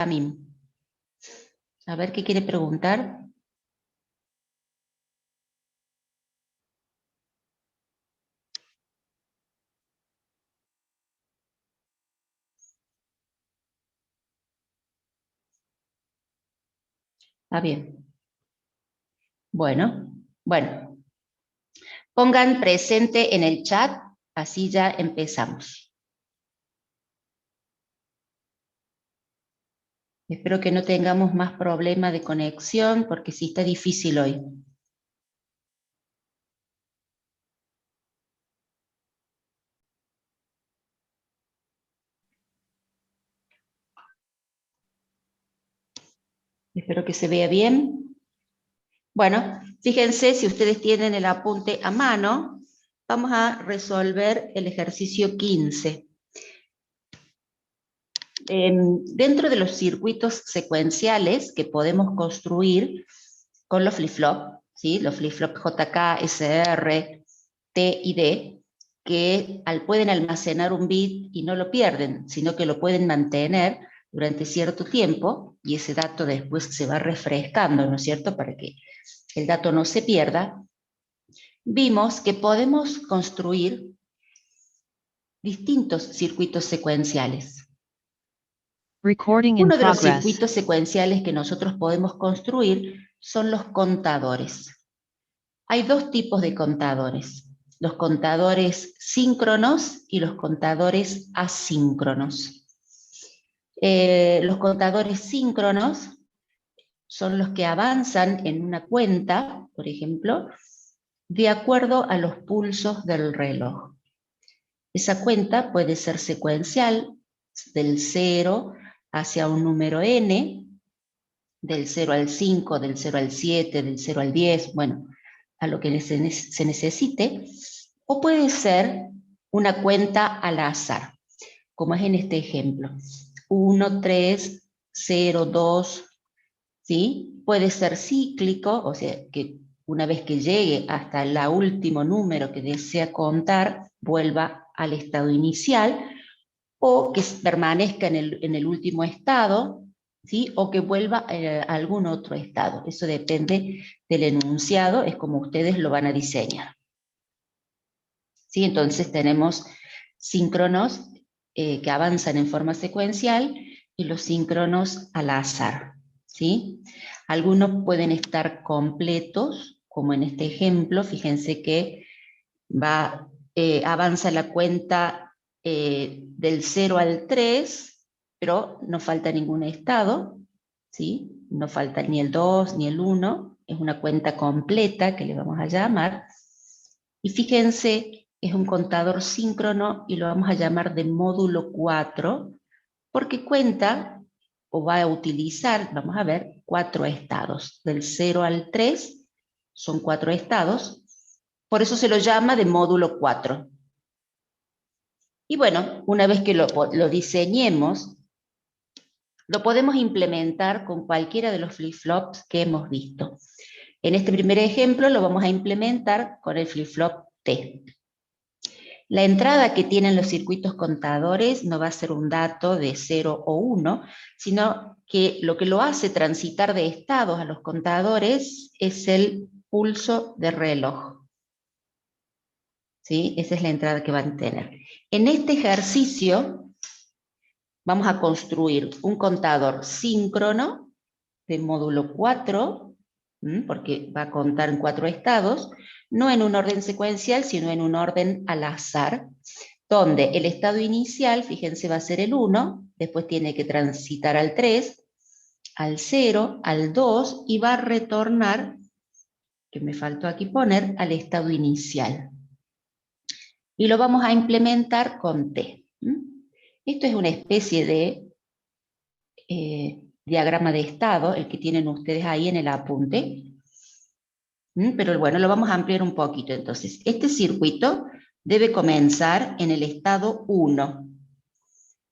Benjamín. A ver qué quiere preguntar. Ah, bien. Bueno. Pongan presente en el chat, así ya empezamos. Espero que no tengamos más problemas de conexión, porque sí está difícil hoy. Espero que se vea bien. Bueno, fíjense, si ustedes tienen el apunte a mano, vamos a resolver el ejercicio 15. Dentro de los circuitos secuenciales que podemos construir con los flip-flop, ¿sí? Los flip-flop JK, SR, T y D, que pueden almacenar un bit y no lo pierden, sino que lo pueden mantener durante cierto tiempo, y ese dato después se va refrescando, ¿no es cierto?, para que el dato no se pierda. Vimos que podemos construir distintos circuitos secuenciales. Uno de los circuitos secuenciales que nosotros podemos construir son los contadores. Hay dos tipos de contadores: los contadores síncronos y los contadores asíncronos. Los contadores síncronos son los que avanzan en una cuenta, por ejemplo, de acuerdo a los pulsos del reloj. Esa cuenta puede ser secuencial, del 0 hacia un número n, del 0 al 5, del 0 al 7, del 0 al 10, bueno, a lo que se necesite, o puede ser una cuenta al azar, como es en este ejemplo. 1, 3, 0, 2, ¿sí? Puede ser cíclico, o sea, que una vez que llegue hasta el último número que desea contar, vuelva al estado inicial, o que permanezca en el último estado, ¿sí? O que vuelva a algún otro estado. Eso depende del enunciado, es como ustedes lo van a diseñar. ¿Sí? Entonces tenemos síncronos que avanzan en forma secuencial y los síncronos al azar, ¿sí? Algunos pueden estar completos, como en este ejemplo. Fíjense que avanza la cuenta del 0 al 3, pero no falta ningún estado, ¿sí? No falta ni el 2 ni el 1, es una cuenta completa que le vamos a llamar. Y fíjense, es un contador síncrono y lo vamos a llamar de módulo 4, porque cuenta o va a utilizar, vamos a ver, 4 estados. Del 0 al 3 son 4 estados, por eso se lo llama de módulo 4. Y bueno, una vez que lo diseñemos, lo podemos implementar con cualquiera de los flip-flops que hemos visto. En este primer ejemplo lo vamos a implementar con el flip-flop T. La entrada que tienen los circuitos contadores no va a ser un dato de 0 o 1, sino que lo hace transitar de estados a los contadores es el pulso de reloj. ¿Sí? Esa es la entrada que van a tener. En este ejercicio vamos a construir un contador síncrono de módulo 4, porque va a contar en 4 estados, no en un orden secuencial, sino en un orden al azar, donde el estado inicial, fíjense, va a ser el 1, después tiene que transitar al 3, al 0, al 2, y va a retornar, que me faltó aquí poner, al estado inicial. Y lo vamos a implementar con T. Esto es una especie de diagrama de estado, el que tienen ustedes ahí en el apunte. Pero bueno, lo vamos a ampliar un poquito. Entonces, este circuito debe comenzar en el estado 1.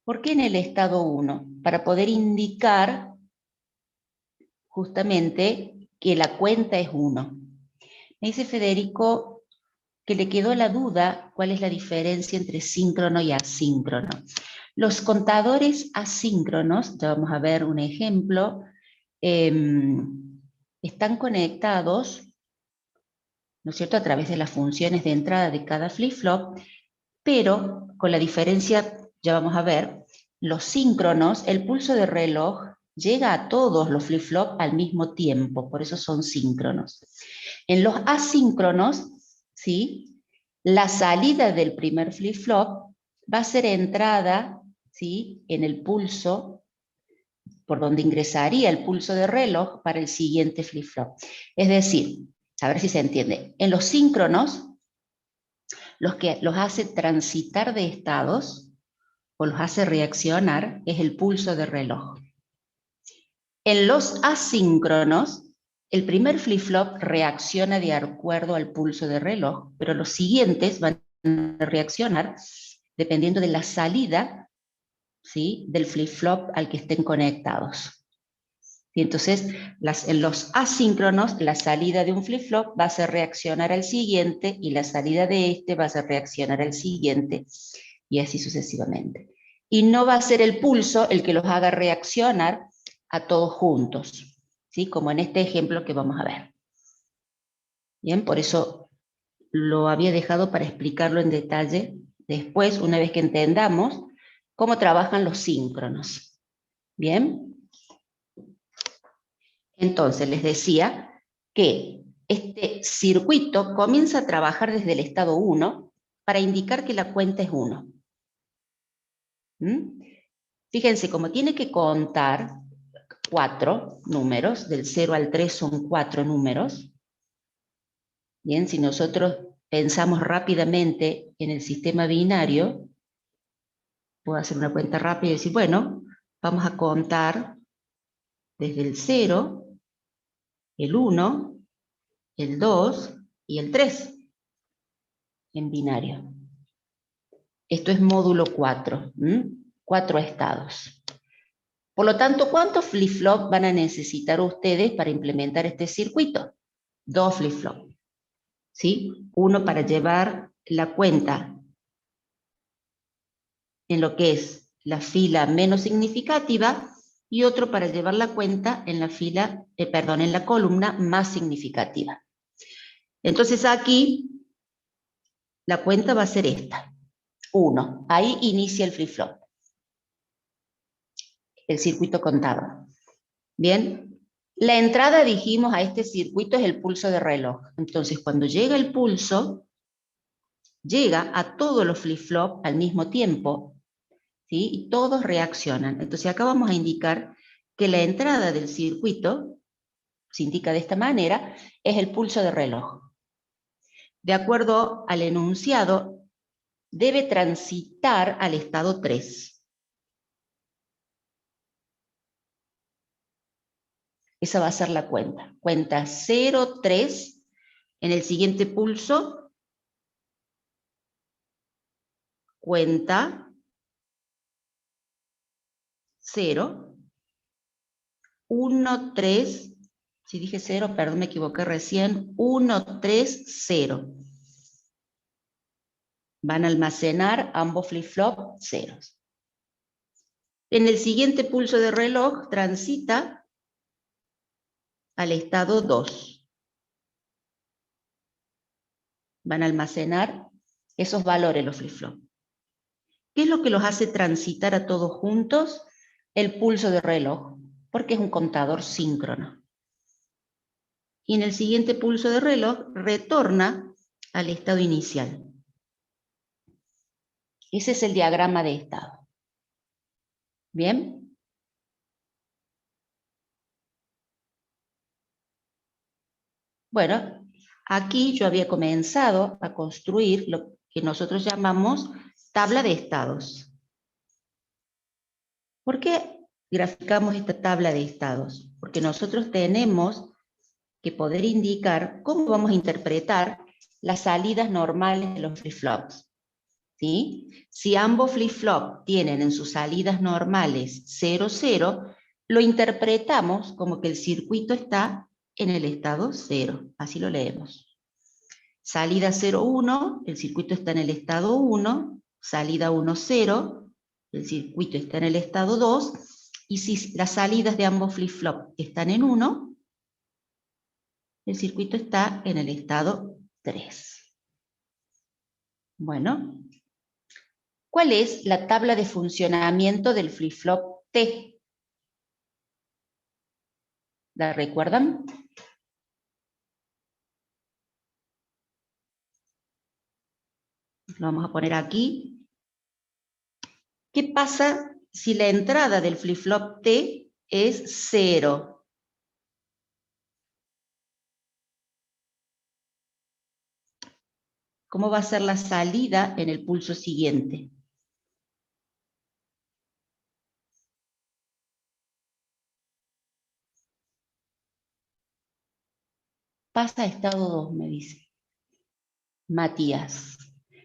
¿Por qué en el estado 1? Para poder indicar justamente que la cuenta es 1. Me dice Federico que le quedó la duda cuál es la diferencia entre síncrono y asíncrono. Los contadores asíncronos, ya vamos a ver un ejemplo, están conectados, ¿no es cierto?, a través de las funciones de entrada de cada flip-flop, pero con la diferencia, ya vamos a ver, los síncronos, el pulso de reloj llega a todos los flip-flop al mismo tiempo, por eso son síncronos. En los asíncronos, ¿sí?, la salida del primer flip-flop va a ser entrada, ¿sí?, en el pulso, por donde ingresaría el pulso de reloj para el siguiente flip-flop. Es decir, a ver si se entiende, en los síncronos, los que los hace transitar de estados o los hace reaccionar es el pulso de reloj. En los asíncronos, el primer flip-flop reacciona de acuerdo al pulso de reloj, pero los siguientes van a reaccionar dependiendo de la salida, ¿sí?, del flip-flop al que estén conectados. Y entonces, en los asíncronos, la salida de un flip-flop va a hacer reaccionar al siguiente y la salida de este va a hacer reaccionar al siguiente y así sucesivamente. Y no va a ser el pulso el que los haga reaccionar a todos juntos, ¿sí?, como en este ejemplo que vamos a ver. Bien, por eso lo había dejado para explicarlo en detalle después, una vez que entendamos cómo trabajan los síncronos. Bien. Entonces, les decía que este circuito comienza a trabajar desde el estado 1 para indicar que la cuenta es 1. Fíjense, como tiene que contar 4 números, del 0 al 3 son 4 números. Bien, si nosotros pensamos rápidamente en el sistema binario, puedo hacer una cuenta rápida y decir, bueno, vamos a contar desde el 0, el 1, el 2 y el 3 en binario. Esto es módulo 4, 4 estados. Por lo tanto, ¿cuántos flip-flop van a necesitar ustedes para implementar este circuito? 2 flip-flop, ¿sí? Uno para llevar la cuenta en lo que es la fila menos significativa y otro para llevar la cuenta en la fila, en la columna más significativa. Entonces aquí la cuenta va a ser esta, 1. Ahí inicia el flip-flop, el circuito contado. Bien, la entrada, dijimos, a este circuito es el pulso de reloj. Entonces, cuando llega el pulso, llega a todos los flip-flop al mismo tiempo, ¿sí?, y todos reaccionan. Entonces, acá vamos a indicar que la entrada del circuito, se indica de esta manera, es el pulso de reloj. De acuerdo al enunciado, debe transitar al estado 3. Esa va a ser la cuenta. Cuenta 0, 3. En el siguiente pulso, cuenta 0, 1, 3. Si dije 0, perdón, me equivoqué recién. 1, 3, 0. Van a almacenar ambos flip-flop ceros. En el siguiente pulso de reloj transita al estado 2. Van a almacenar esos valores los flip-flop. ¿Qué es lo que los hace transitar a todos juntos? El pulso de reloj, porque es un contador síncrono. Y en el siguiente pulso de reloj retorna al estado inicial. Ese es el diagrama de estado. ¿Bien? Bueno, aquí yo había comenzado a construir lo que nosotros llamamos tabla de estados. ¿Por qué graficamos esta tabla de estados? Porque nosotros tenemos que poder indicar cómo vamos a interpretar las salidas normales de los flip-flops. ¿Sí? Si ambos flip-flops tienen en sus salidas normales 0, 0, lo interpretamos como que el circuito está en el estado 0. Así lo leemos. Salida 0, 1, el circuito está en el estado 1. Salida 1, 0, el circuito está en el estado 2, y si las salidas de ambos flip-flop están en 1, el circuito está en el estado 3. Bueno, ¿cuál es la tabla de funcionamiento del flip-flop T? ¿La recuerdan? Lo vamos a poner aquí. ¿Qué pasa si la entrada del flip-flop T es 0? ¿Cómo va a ser la salida en el pulso siguiente? Pasa a estado 2, me dice Matías.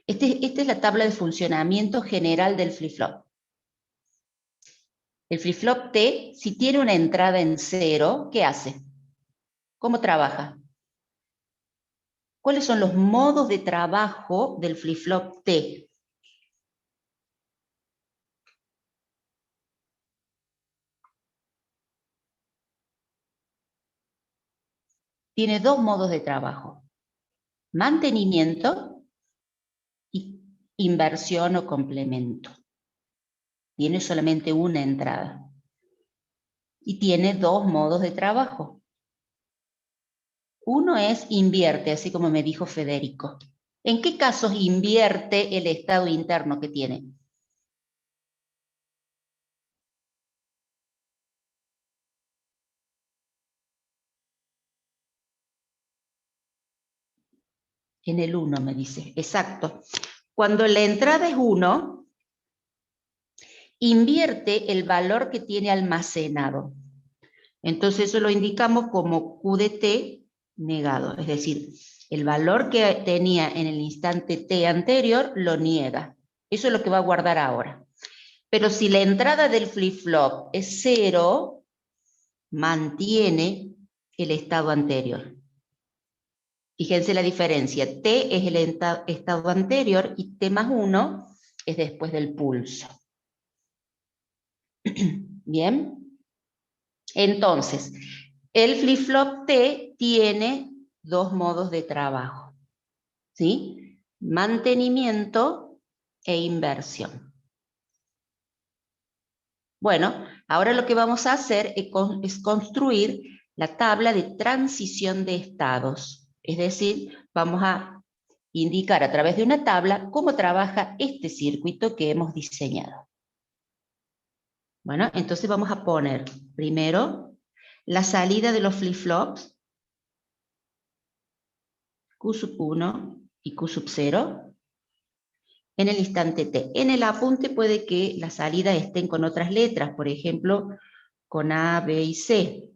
Esta es la tabla de funcionamiento general del flip-flop. El flip-flop T, si tiene una entrada en 0, ¿qué hace? ¿Cómo trabaja? ¿Cuáles son los modos de trabajo del flip-flop T? Tiene dos modos de trabajo: mantenimiento y inversión o complemento. Tiene solamente una entrada. Y tiene dos modos de trabajo. Uno es invierte, así como me dijo Federico. ¿En qué casos invierte el estado interno que tiene? En el 1, me dice. Exacto. Cuando la entrada es 1, invierte el valor que tiene almacenado. Entonces eso lo indicamos como Q de T negado. Es decir, el valor que tenía en el instante T anterior lo niega. Eso es lo que va a guardar ahora. Pero si la entrada del flip-flop es 0, mantiene el estado anterior. Fíjense la diferencia. T es el estado anterior y T más 1 es después del pulso. Bien. Entonces, el flip-flop T tiene dos modos de trabajo, ¿sí? Mantenimiento e inversión. Bueno, ahora lo que vamos a hacer es construir la tabla de transición de estados. Es decir, vamos a indicar a través de una tabla cómo trabaja este circuito que hemos diseñado. Bueno, entonces vamos a poner primero la salida de los flip-flops, Q sub 1 y Q sub 0, en el instante T. En el apunte puede que las salidas estén con otras letras, por ejemplo, con A, B y C.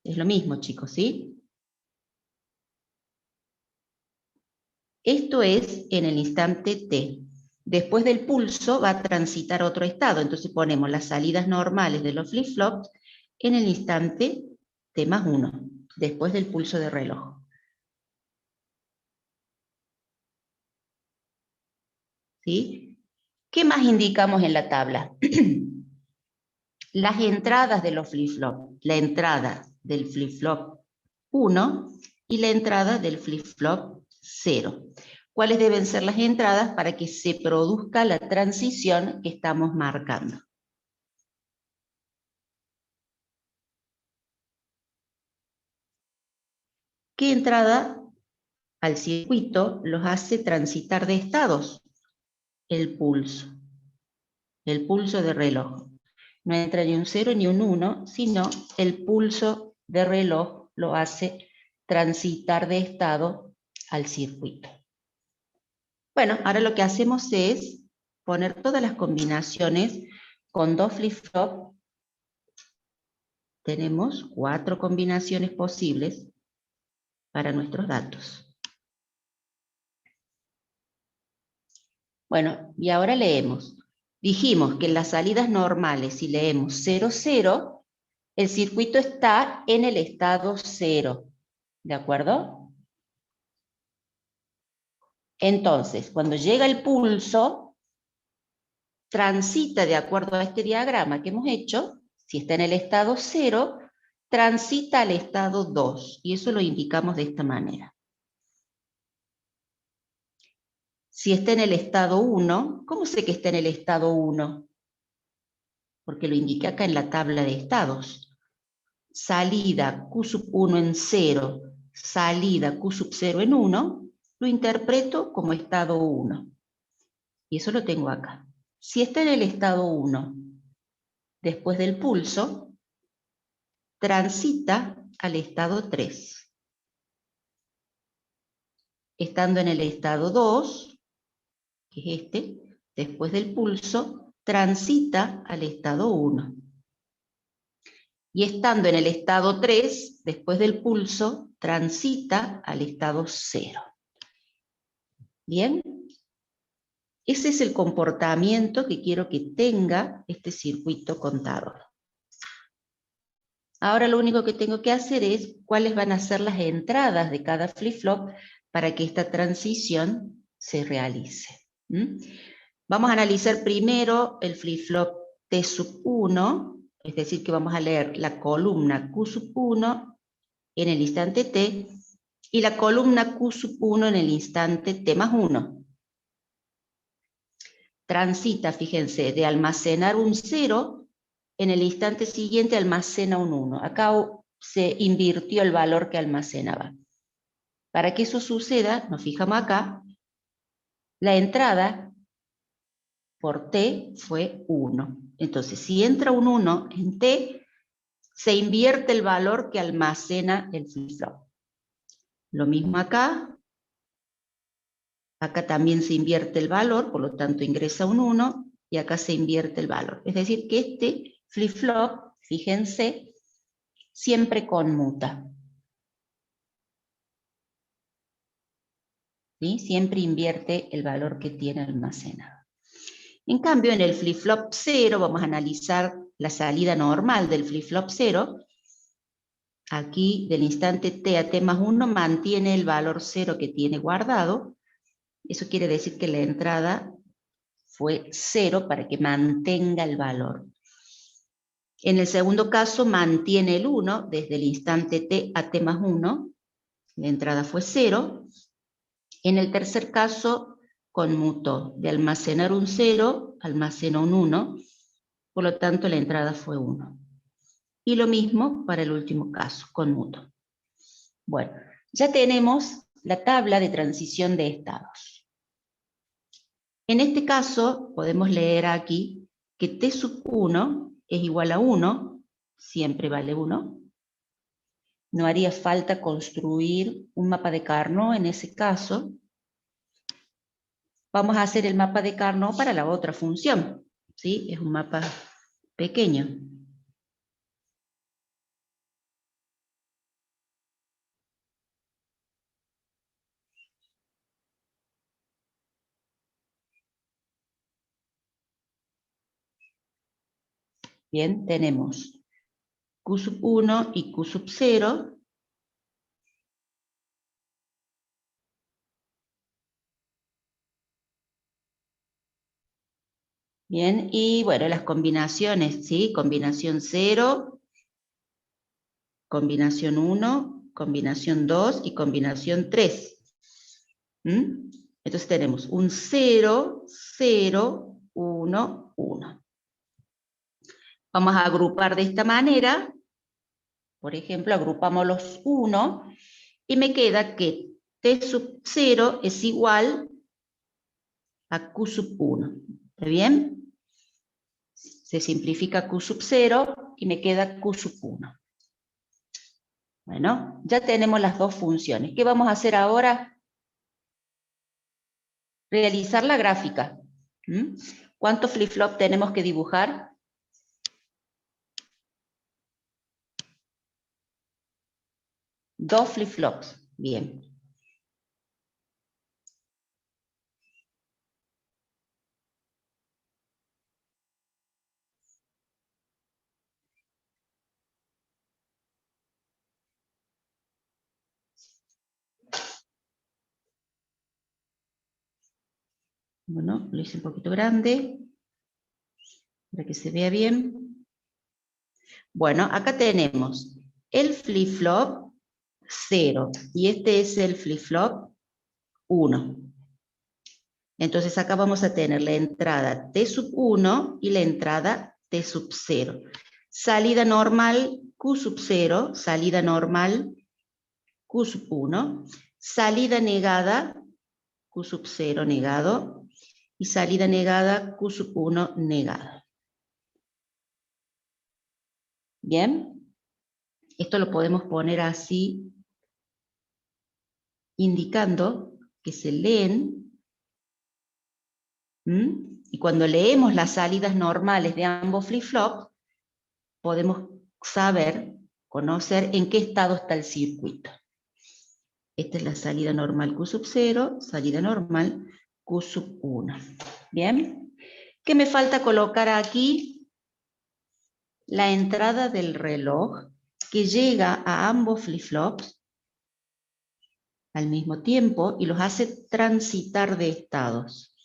Es lo mismo, chicos, ¿sí? Esto es en el instante T. Después del pulso va a transitar otro estado, entonces ponemos las salidas normales de los flip-flops en el instante T más 1, después del pulso de reloj. ¿Sí? ¿Qué más indicamos en la tabla? Las entradas de los flip-flop. La entrada del flip-flop 1 y la entrada del flip-flop 0. ¿Cuáles deben ser las entradas para que se produzca la transición que estamos marcando? ¿Qué entrada al circuito los hace transitar de estados? El pulso de reloj. No entra ni un 0 ni un 1, sino el pulso de reloj lo hace transitar de estado al circuito. Bueno, ahora lo que hacemos es poner todas las combinaciones con dos flip-flop. Tenemos 4 combinaciones posibles para nuestros datos. Bueno, y ahora leemos. Dijimos que en las salidas normales, si leemos 0, 0, el circuito está en el estado 0. ¿De acuerdo? Entonces, cuando llega el pulso, transita de acuerdo a este diagrama que hemos hecho, si está en el estado 0, transita al estado 2, y eso lo indicamos de esta manera. Si está en el estado 1, ¿cómo sé que está en el estado 1? Porque lo indiqué acá en la tabla de estados. Salida Q sub 1 en 0, salida Q sub 0 en 1, lo interpreto como estado 1. Y eso lo tengo acá. Si está en el estado 1, después del pulso, transita al estado 3. Estando en el estado 2, que es este, después del pulso, transita al estado 1. Y estando en el estado 3, después del pulso, transita al estado 0. ¿Bien? Ese es el comportamiento que quiero que tenga este circuito contador. Ahora lo único que tengo que hacer es cuáles van a ser las entradas de cada flip-flop para que esta transición se realice. Vamos a analizar primero el flip-flop T sub 1, es decir, que vamos a leer la columna Q sub 1 en el instante T y la columna Q sub 1 en el instante T más 1. Transita, fíjense, de almacenar un 0, en el instante siguiente almacena un 1. Acá se invirtió el valor que almacenaba. Para que eso suceda, nos fijamos acá, la entrada por T fue 1. Entonces, si entra un 1 en T, se invierte el valor que almacena el flip-flop. Lo mismo acá. Acá también se invierte el valor, por lo tanto ingresa un 1, y acá se invierte el valor. Es decir, que este flip-flop, fíjense, siempre conmuta. ¿Sí? Siempre invierte el valor que tiene almacenado. En cambio, en el flip-flop 0, vamos a analizar la salida normal del flip-flop 0. Aquí, del instante t a t más 1, mantiene el valor 0 que tiene guardado. Eso quiere decir que la entrada fue 0 para que mantenga el valor. En el segundo caso, mantiene el 1 desde el instante t a t más 1. La entrada fue 0. En el tercer caso, conmutó. De almacenar un 0, almacenó un 1. Por lo tanto, la entrada fue 1. Y lo mismo para el último caso, conmutó. Bueno, ya tenemos la tabla de transición de estados. En este caso, podemos leer aquí que t sub 1 es igual a 1, siempre vale 1. No haría falta construir un mapa de Carnot en ese caso. Vamos a hacer el mapa de Carnot para la otra función. ¿Sí? Es un mapa pequeño. Bien, tenemos Q sub 1 y Q sub 0. Bien, y bueno, las combinaciones, ¿sí? Combinación 0, combinación 1, combinación 2 y combinación 3. Entonces tenemos un 0, 0, 1, 1. Vamos a agrupar de esta manera. Por ejemplo, agrupamos los 1 y me queda que T sub 0 es igual a Q sub 1. ¿Está bien? Se simplifica Q sub 0 y me queda Q sub 1. Bueno, ya tenemos las dos funciones. ¿Qué vamos a hacer ahora? Realizar la gráfica. ¿Cuántos flip-flop tenemos que dibujar? Dos flip-flops. Bien. Bueno, lo hice un poquito grande. para que se vea bien. Bueno, acá tenemos el flip-flop 0 y este es el flip-flop 1. Entonces acá vamos a tener la entrada T sub 1 y la entrada T sub 0. Salida normal Q sub 0, salida normal Q sub 1, salida negada Q sub 0 negado y salida negada Q sub 1 negada. Bien, esto lo podemos poner así, indicando que se leen. Y cuando leemos las salidas normales de ambos flip-flops, podemos saber, conocer en qué estado está el circuito. Esta es la salida normal Q sub 0, salida normal Q sub 1. Bien, ¿qué me falta colocar aquí? La entrada del reloj que llega a ambos flip-flops al mismo tiempo y los hace transitar de estados.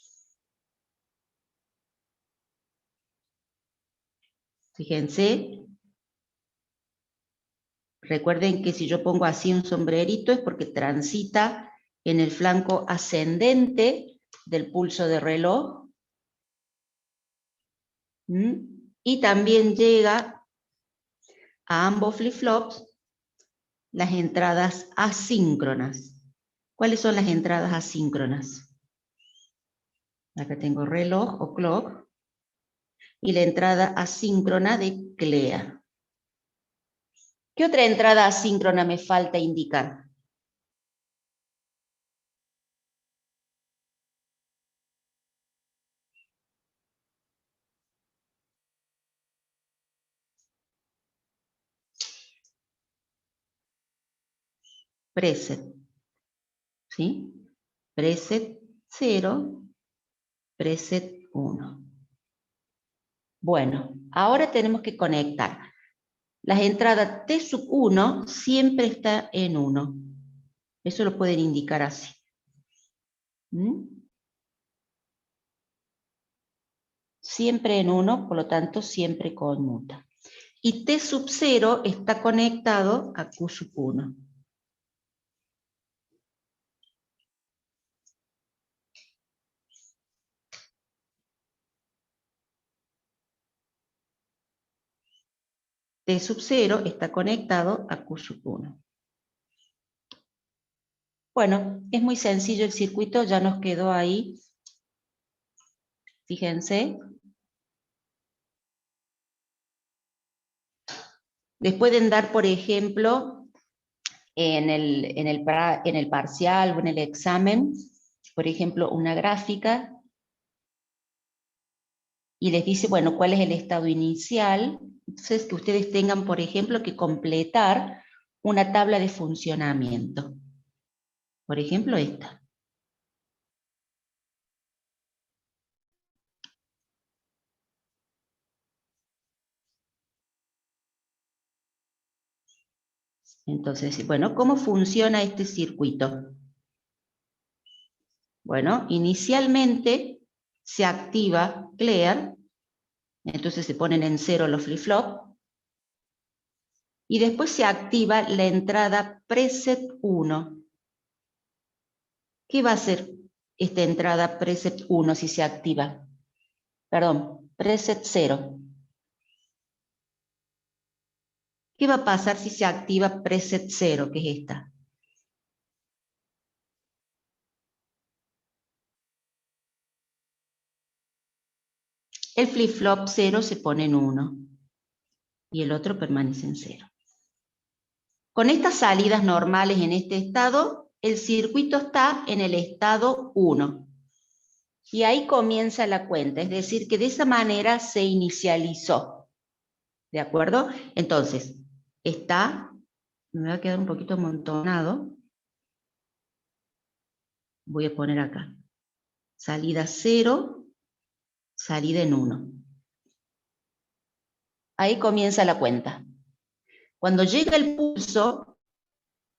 Fíjense, recuerden que si yo pongo así un sombrerito es porque transita en el flanco ascendente del pulso de reloj. Y también llega a ambos flip-flops las entradas asíncronas. ¿Cuáles son las entradas asíncronas? Acá tengo reloj o clock y la entrada asíncrona de CLEA. ¿Qué otra entrada asíncrona me falta indicar? Preset. ¿Sí? Preset 0, preset 1. Bueno, ahora tenemos que conectar. Las entradas T sub 1 siempre está en 1. Eso lo pueden indicar así. Siempre en 1, por lo tanto siempre conmuta. Y T sub 0 está conectado a Q sub 1. T sub 0 está conectado a Q sub 1. Bueno, es muy sencillo el circuito, ya nos quedó ahí. Fíjense. Les pueden dar, por ejemplo, en el parcial o en el examen, por ejemplo, una gráfica y les dice, bueno, cuál es el estado inicial. Entonces, que ustedes tengan, por ejemplo, que completar una tabla de funcionamiento. Por ejemplo, esta. Entonces, bueno, ¿cómo funciona este circuito? Bueno, inicialmente se activa clear, entonces se ponen en 0 los flip-flop, y después se activa la entrada preset 1. ¿Qué va a hacer esta entrada preset 1 si se activa? Perdón, preset 0. ¿Qué va a pasar si se activa preset 0, que es esta? El flip-flop 0 se pone en 1 y el otro permanece en 0. Con estas salidas normales en este estado, el circuito está en el estado 1. Y ahí comienza la cuenta, es decir, que de esa manera se inicializó. ¿De acuerdo? Entonces, está, me va a quedar un poquito amontonado. Voy a poner acá. Salida 0, salida en 1. Ahí comienza la cuenta. Cuando llega el pulso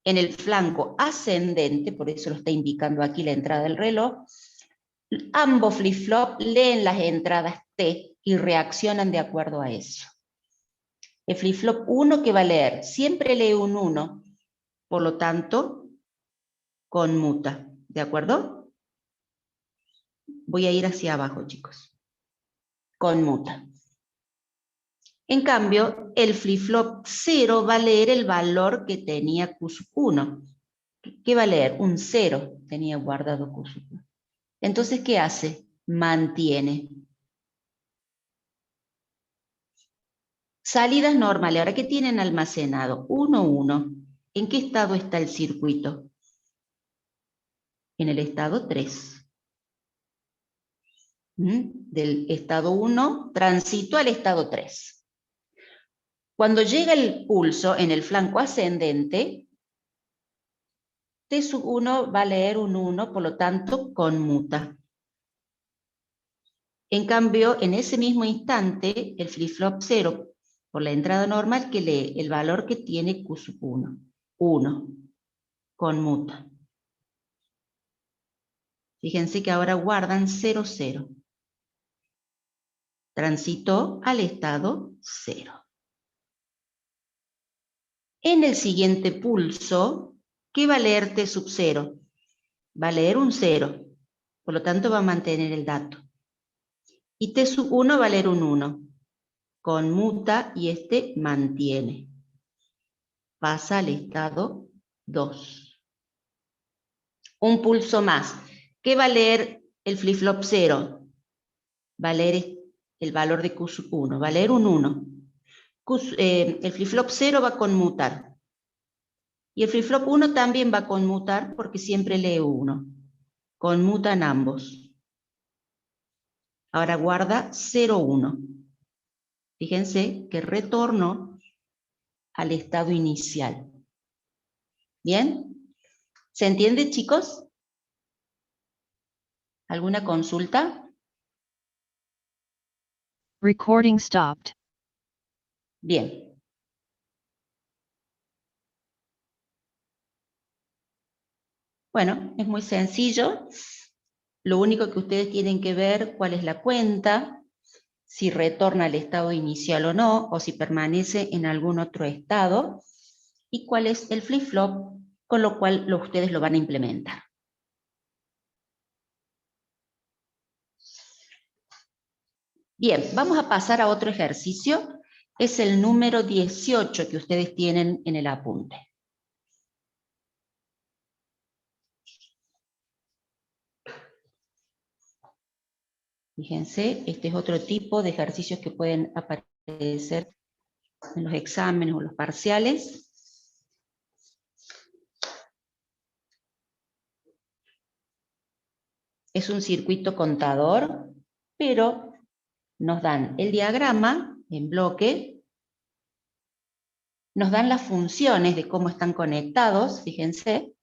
en el flanco ascendente, por eso lo está indicando aquí la entrada del reloj, ambos flip-flop leen las entradas T y reaccionan de acuerdo a eso. El flip-flop 1, ¿qué va a leer? Siempre lee un 1, por lo tanto, conmuta, ¿de acuerdo? Voy a ir hacia abajo, chicos. Conmuta. En cambio, el flip-flop 0 va a leer el valor que tenía Q sub 1. ¿Qué va a leer? Un 0 tenía guardado Q sub 1. Entonces, ¿qué hace? Mantiene. Salidas normales. Ahora, ¿qué tienen almacenado? 1, 1. ¿En qué estado está el circuito? En el estado 3. Del estado 1 transito al estado 3. Cuando llega el pulso en el flanco ascendente, T sub 1 va a leer un 1, por lo tanto, conmuta. En cambio, en ese mismo instante, el flip-flop 0, por la entrada normal, que lee el valor que tiene Q sub 1. 1. Conmuta. Fíjense que ahora guardan 0, 0. Transitó al estado 0. En el siguiente pulso, ¿qué va a leer T sub 0? Va a leer un 0. Por lo tanto, va a mantener el dato. Y T sub 1 va a leer un 1. Conmuta y este mantiene. Pasa al estado 2. Un pulso más. ¿Qué va a leer el flip-flop 0? Va a leer el valor de Q sub 1. Va a leer un 1. El flip-flop 0 va a conmutar. Y el flip-flop 1 también va a conmutar porque siempre lee 1. Conmutan ambos. Ahora guarda 0, 1. Fíjense que retornó al estado inicial. ¿Bien? ¿Se entiende, chicos? ¿Alguna consulta? Recording stopped. Bien. Bueno, es muy sencillo. Lo único que ustedes tienen que ver cuál es la cuenta, si retorna al estado inicial o no, o si permanece en algún otro estado, y cuál es el flip-flop, con lo cual ustedes lo van a implementar. Bien, vamos a pasar a otro ejercicio. Es el número 18 que ustedes tienen en el apunte. Fíjense, este es otro tipo de ejercicios que pueden aparecer en los exámenes o los parciales. Es un circuito contador, pero nos dan el diagrama en bloque, nos dan las funciones de cómo están conectados, fíjense,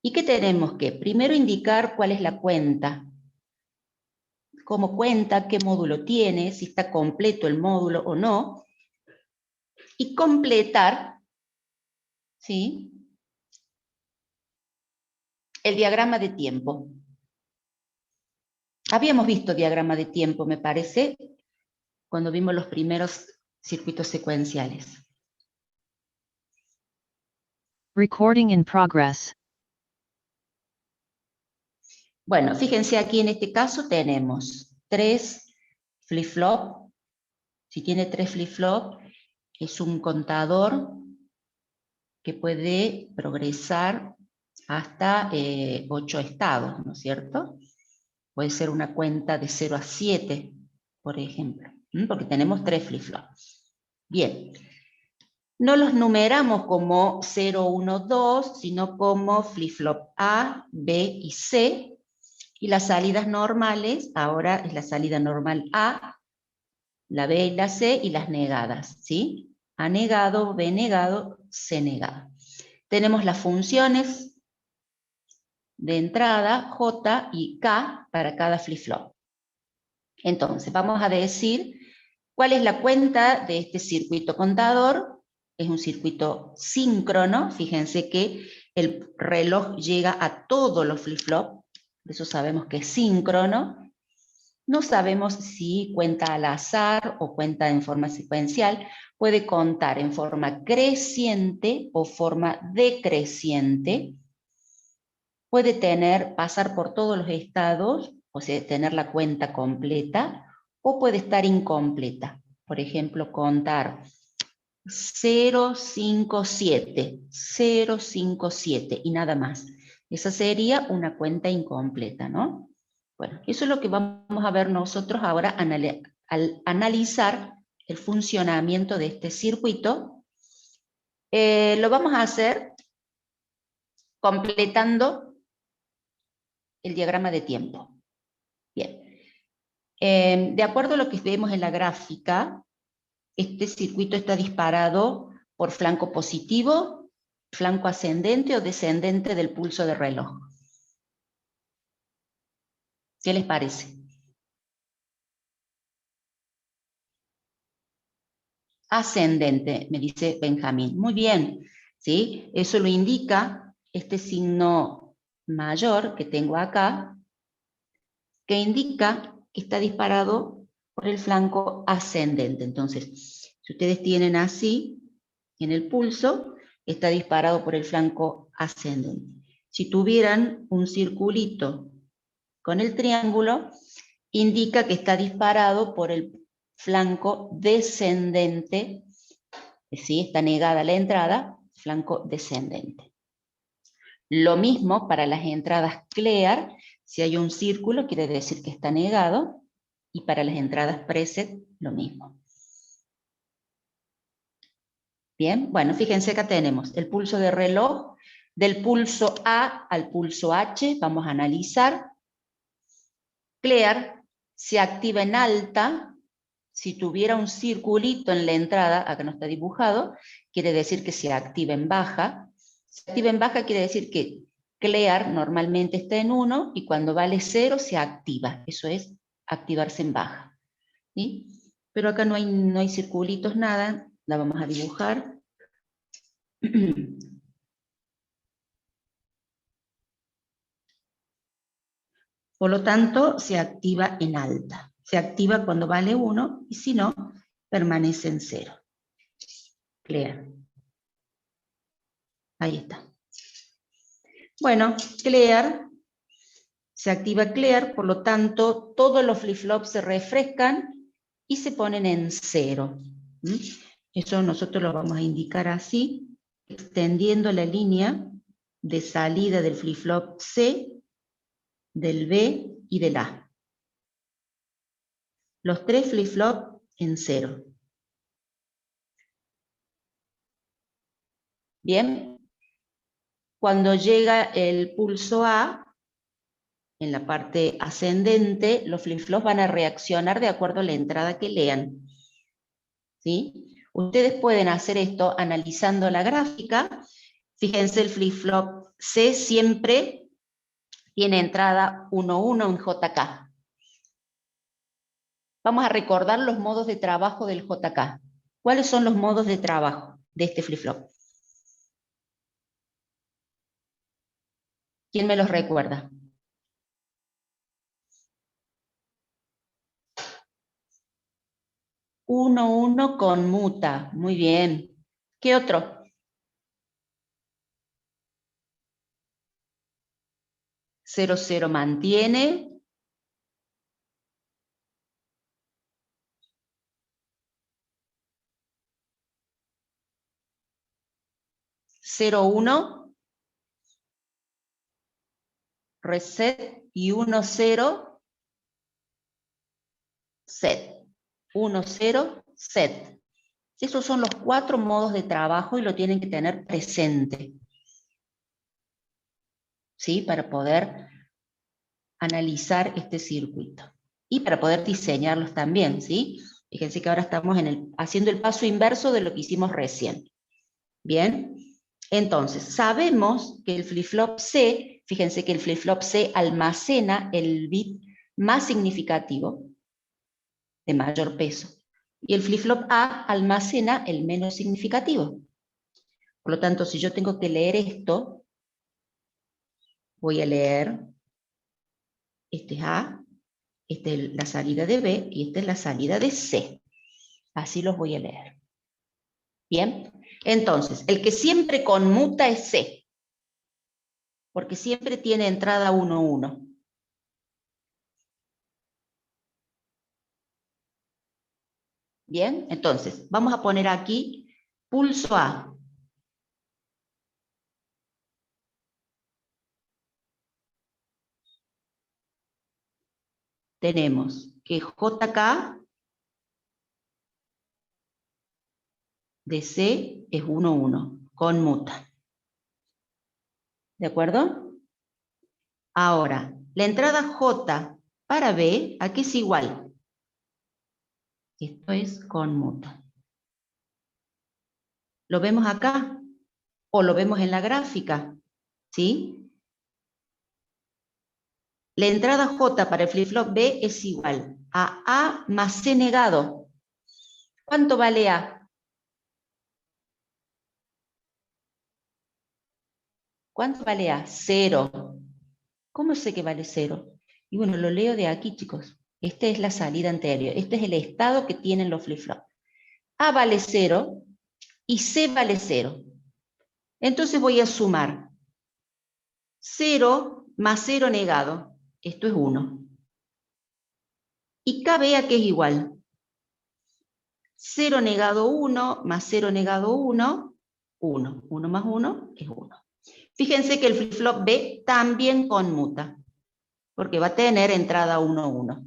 y que tenemos que primero indicar cuál es la cuenta, cómo cuenta, qué módulo tiene, si está completo el módulo o no, y completar, ¿sí?, el diagrama de tiempo. Habíamos visto diagrama de tiempo, me parece, cuando vimos los primeros circuitos secuenciales. Recording in progress. Bueno, fíjense aquí en este caso tenemos 3 flip-flop. Si tiene 3 flip-flop, es un contador que puede progresar hasta 8 estados, ¿no es cierto? Puede ser una cuenta de 0 a 7, por ejemplo, porque tenemos 3 flip-flops. Bien, no los numeramos como 0, 1, 2, sino como flip-flop A, B y C. Y las salidas normales, ahora es la salida normal A, la B y la C, y las negadas, ¿sí? A negado, B negado, C negado. Tenemos las funciones de entrada, J y K, para cada flip-flop. Entonces, vamos a decir cuál es la cuenta de este circuito contador. Es un circuito síncrono, fíjense que el reloj llega a todos los flip-flop, por eso sabemos que es síncrono. No sabemos si cuenta al azar o cuenta en forma secuencial. Puede contar en forma creciente o forma decreciente. Puede pasar por todos los estados, o sea, tener la cuenta completa, o puede estar incompleta. Por ejemplo, contar 057, 057 y nada más. Esa sería una cuenta incompleta, ¿no? Bueno, eso es lo que vamos a ver nosotros ahora al analizar el funcionamiento de este circuito. Lo vamos a hacer completando el diagrama de tiempo. Bien. De acuerdo a lo que vemos en la gráfica, este circuito está disparado por flanco positivo, flanco ascendente o descendente del pulso de reloj. ¿Qué les parece? Ascendente, me dice Benjamín. Muy bien, ¿sí? Eso lo indica este signo mayor que tengo acá, que indica que está disparado por el flanco ascendente. Entonces, si ustedes tienen así en el pulso, está disparado por el flanco ascendente. Si tuvieran un circulito con el triángulo, indica que está disparado por el flanco descendente, ¿sí? Está negada la entrada, flanco descendente. Lo mismo para las entradas clear, si hay un círculo quiere decir que está negado, y para las entradas preset lo mismo. Bien, bueno, fíjense acá tenemos el pulso de reloj, del pulso A al pulso H, vamos a analizar. Clear se activa en alta, si tuviera un circulito en la entrada, acá no está dibujado, quiere decir que se activa en baja. Se activa en baja quiere decir que clear normalmente está en 1 y cuando vale 0 se activa, eso es activarse en baja. ¿Sí? Pero acá no hay circulitos, nada, la vamos a dibujar. Por lo tanto, se activa en alta. Se activa cuando vale 1 y si no, permanece en 0. Clear. Ahí está. Bueno, clear, se activa clear, por lo tanto, todos los flip-flops se refrescan y se ponen en 0. Eso nosotros lo vamos a indicar así, extendiendo la línea de salida del flip-flop C, del B y del A. Los tres flip-flops en 0. Bien, cuando llega el pulso A, en la parte ascendente, los flip-flops van a reaccionar de acuerdo a la entrada que lean. ¿Sí? Ustedes pueden hacer esto analizando la gráfica. Fíjense, el flip-flop C siempre tiene entrada 1-1 en JK. Vamos a recordar los modos de trabajo del JK. ¿Cuáles son los modos de trabajo de este flip-flop? ¿Quién me los recuerda? 1-1 conmuta. Muy bien. ¿Qué otro? 0-0 mantiene. 0-1 reset y 1-0 set. 1-0 set. Esos son los 4 modos de trabajo y lo tienen que tener presente, ¿sí? Para poder analizar este circuito. Y para poder diseñarlos también, ¿sí? Fíjense que ahora estamos haciendo el paso inverso de lo que hicimos recién. Bien, entonces sabemos que el flip-flop C, fíjense que el flip-flop C almacena el bit más significativo, de mayor peso, y el flip-flop A almacena el menos significativo. Por lo tanto, si yo tengo que leer esto, voy a leer, este es A, Esta es la salida de B y esta es la salida de C. Así los voy a leer. Bien, entonces, el que siempre conmuta es C, porque siempre tiene entrada 1, 1. Bien, entonces, vamos a poner aquí pulso A. Tenemos que JK de C es 1, 1, conmuta. ¿De acuerdo? Ahora, la entrada J para B, aquí es igual. Esto es conmuta. ¿Lo vemos acá? ¿O lo vemos en la gráfica? ¿Sí? La entrada J para el flip-flop B es igual a A más C negado. ¿Cuánto vale A? ¿Cuánto vale A? 0. ¿Cómo sé que vale 0? Y bueno, lo leo de aquí, chicos. Esta es la salida anterior. Este es el estado que tienen los flip-flop. A vale 0 y C vale 0. Entonces voy a sumar 0 más 0 negado. Esto es 1. Y K vea que es igual. 0 negado 1 más 0 negado 1, 1. 1 más 1 es 1. Fíjense que el flip-flop B también conmuta, porque va a tener entrada 1, 1.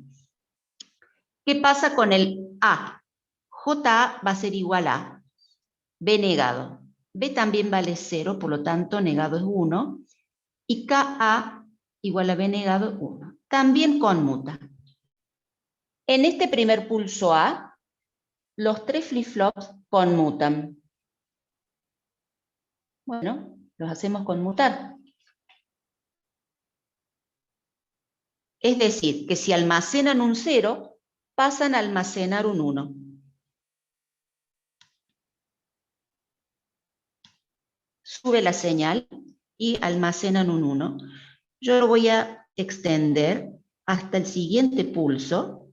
¿Qué pasa con el A? JA va a ser igual a B negado. B también vale 0, por lo tanto negado es 1. Y KA igual a B negado 1. También conmuta. En este primer pulso A, los tres flip-flops conmutan. Bueno, los hacemos conmutar. Es decir, que si almacenan un 0, pasan a almacenar un 1. Sube la señal y almacenan un 1. Yo lo voy a extender hasta el siguiente pulso,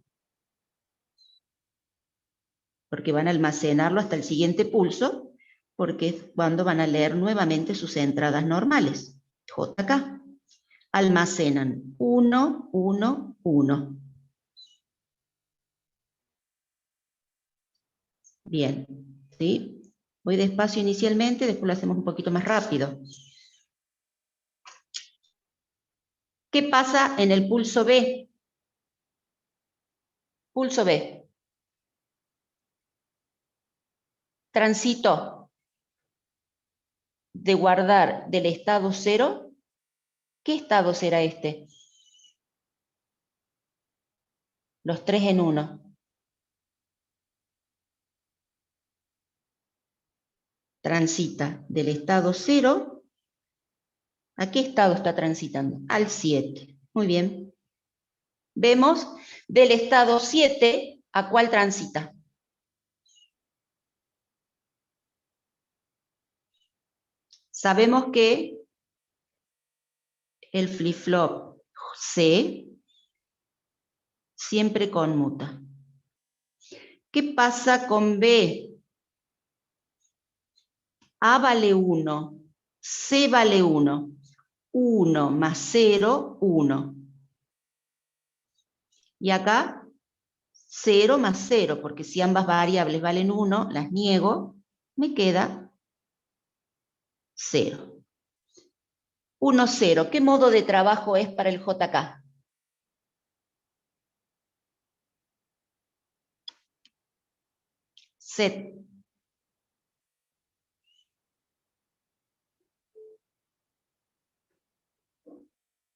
porque van a almacenarlo hasta el siguiente pulso, porque es cuando van a leer nuevamente sus entradas normales. JK. Almacenan 1, 1, 1. Bien, ¿sí? Voy despacio inicialmente, después lo hacemos un poquito más rápido. ¿Qué pasa en el pulso B? Pulso B. Transito de guardar del estado 0. ¿Qué estado será este? Los 3 en 1. Transita del estado 0. ¿A qué estado está transitando? Al 7. Muy bien. Vemos del estado 7 a cuál transita. Sabemos que el flip-flop C siempre conmuta. ¿Qué pasa con B? A vale 1, C vale 1. 1 más 0, 1. Y acá 0 más 0, porque si ambas variables valen 1, las niego, me queda 0. 1, 0. ¿Qué modo de trabajo es para el JK? Set.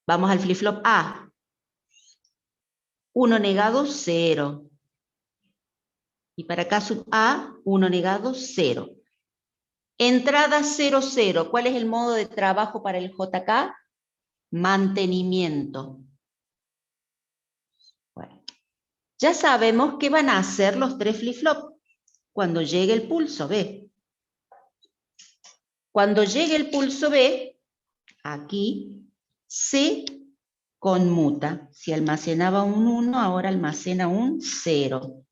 Vamos al flip-flop A. 1 negado, 0. Y para acá sub A, 1 negado, 0. Entrada 0, 0. ¿Cuál es el modo de trabajo para el JK? Mantenimiento. Bueno, ya sabemos qué van a hacer los tres flip-flop cuando llegue el pulso B. Cuando llegue el pulso B, aquí C conmuta. Si almacenaba un 1, ahora almacena un 0.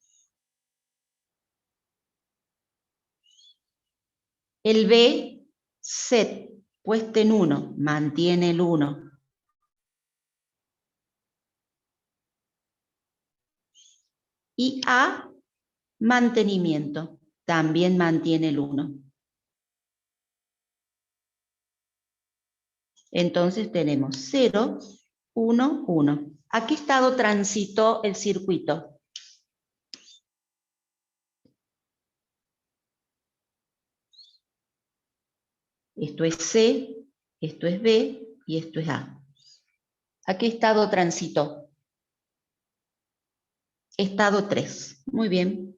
El B, set, puesto en 1, mantiene el 1. Y A, mantenimiento, también mantiene el 1. Entonces tenemos 0, 1, 1. ¿A qué estado transitó el circuito? Esto es C, esto es B y esto es A. ¿A qué estado transitó? Estado 3. Muy bien.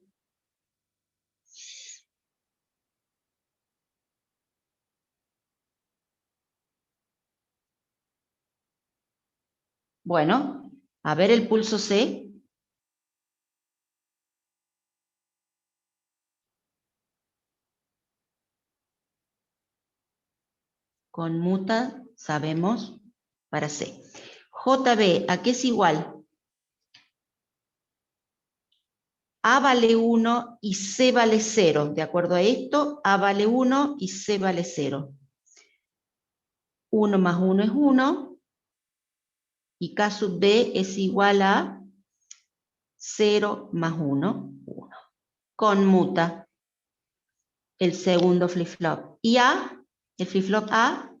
Bueno, a ver el pulso C. Conmuta, sabemos, para C. JB, ¿a qué es igual? A vale 1 y C vale 0. De acuerdo a esto, A vale 1 y C vale 0. 1 más 1 es 1. Y K sub B es igual a 0 más 1, 1. Conmuta el segundo flip-flop. Y A, el flip-flop A,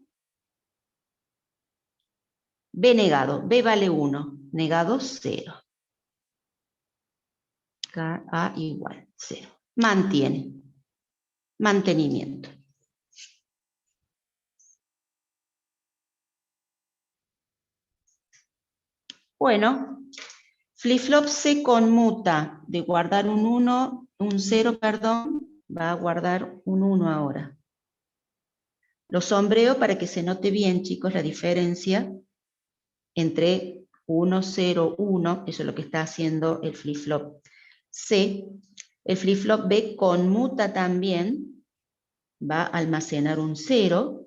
B negado. B vale 1, negado 0. K, A igual 0. Mantiene. Mantenimiento. Bueno, flip-flop se conmuta de guardar un 1, un 0, perdón, va a guardar un 1 ahora. Lo sombreo para que se note bien, chicos, la diferencia entre 1, 0, 1, eso es lo que está haciendo el flip-flop C. El flip-flop B conmuta también, va a almacenar un 0.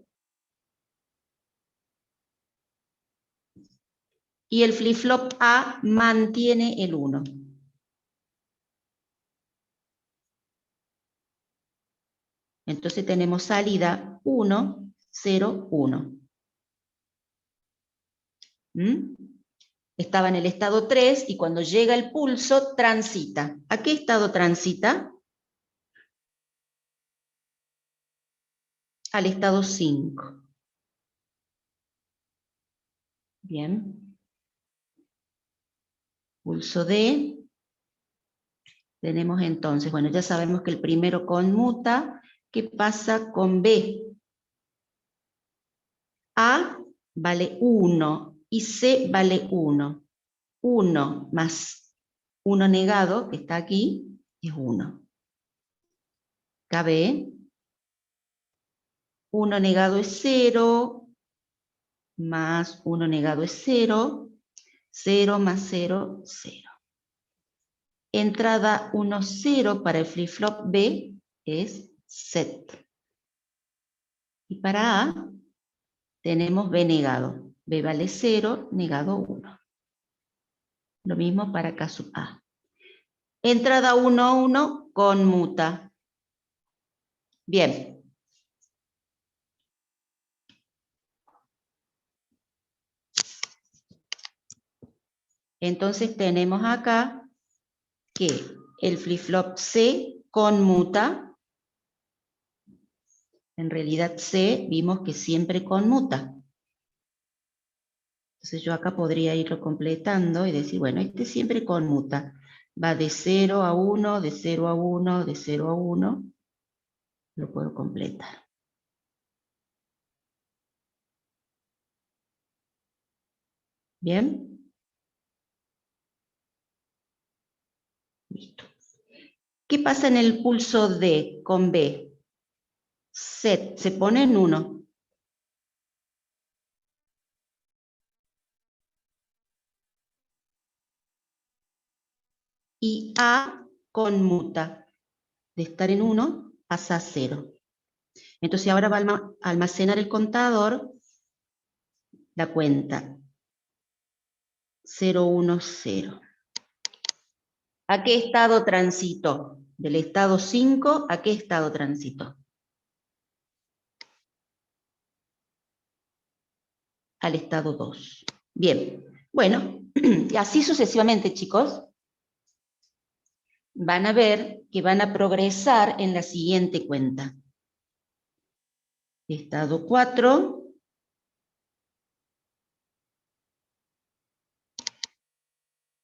Y el flip-flop A mantiene el 1. Entonces tenemos salida 1, 0, 1. Estaba en el estado 3 y cuando llega el pulso transita. ¿A qué estado transita? Al estado 5. Bien. Pulso D. Tenemos entonces, bueno, ya sabemos que el primero conmuta. ¿Qué pasa con B? A vale 1 y C vale 1. 1 más 1 negado, que está aquí, es 1. KB, 1 negado es 0, más 1 negado es 0, 0 más 0, 0. Entrada 1, 0 para el flip-flop B es set. Y para A tenemos B negado. B vale 0, negado 1. Lo mismo para K sub A. Entrada 1, 1, conmuta. Bien. Entonces tenemos acá que el flip-flop C conmuta. En realidad C vimos que siempre conmuta. Entonces yo acá podría irlo completando y decir, bueno, este siempre conmuta. Va de 0 a 1, de 0 a 1, de 0 a 1. Lo puedo completar. ¿Bien? Listo. ¿Qué pasa en el pulso D con B? Set, se pone en 1. Y A conmuta. De estar en 1 pasa a 0. Entonces ahora va a almacenar el contador la cuenta 010. ¿A qué estado transitó? Del estado 5, ¿a qué estado transitó? Al estado 2. Bien, bueno, y así sucesivamente, chicos, van a ver que van a progresar en la siguiente cuenta. Estado 4,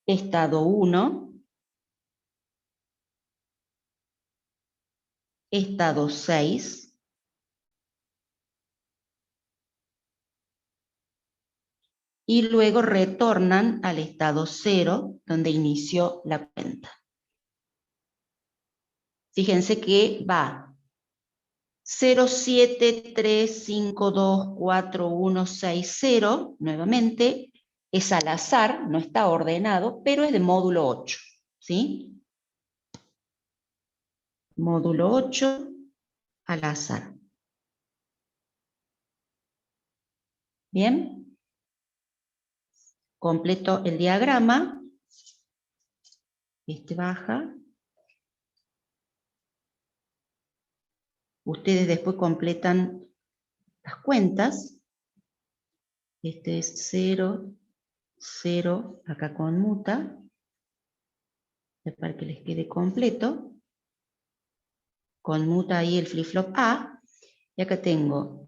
estado 1, estado 6, y luego retornan al estado 0, donde inició la cuenta. Fíjense que va 073524160, nuevamente, es al azar, no está ordenado, pero es de módulo 8, ¿sí? Módulo 8 al azar. ¿Bien? Completo el diagrama. Este baja. Ustedes después completan las cuentas. Este es 0, 0, acá conmuta, para que les quede completo. Conmuta ahí el flip-flop A, y acá tengo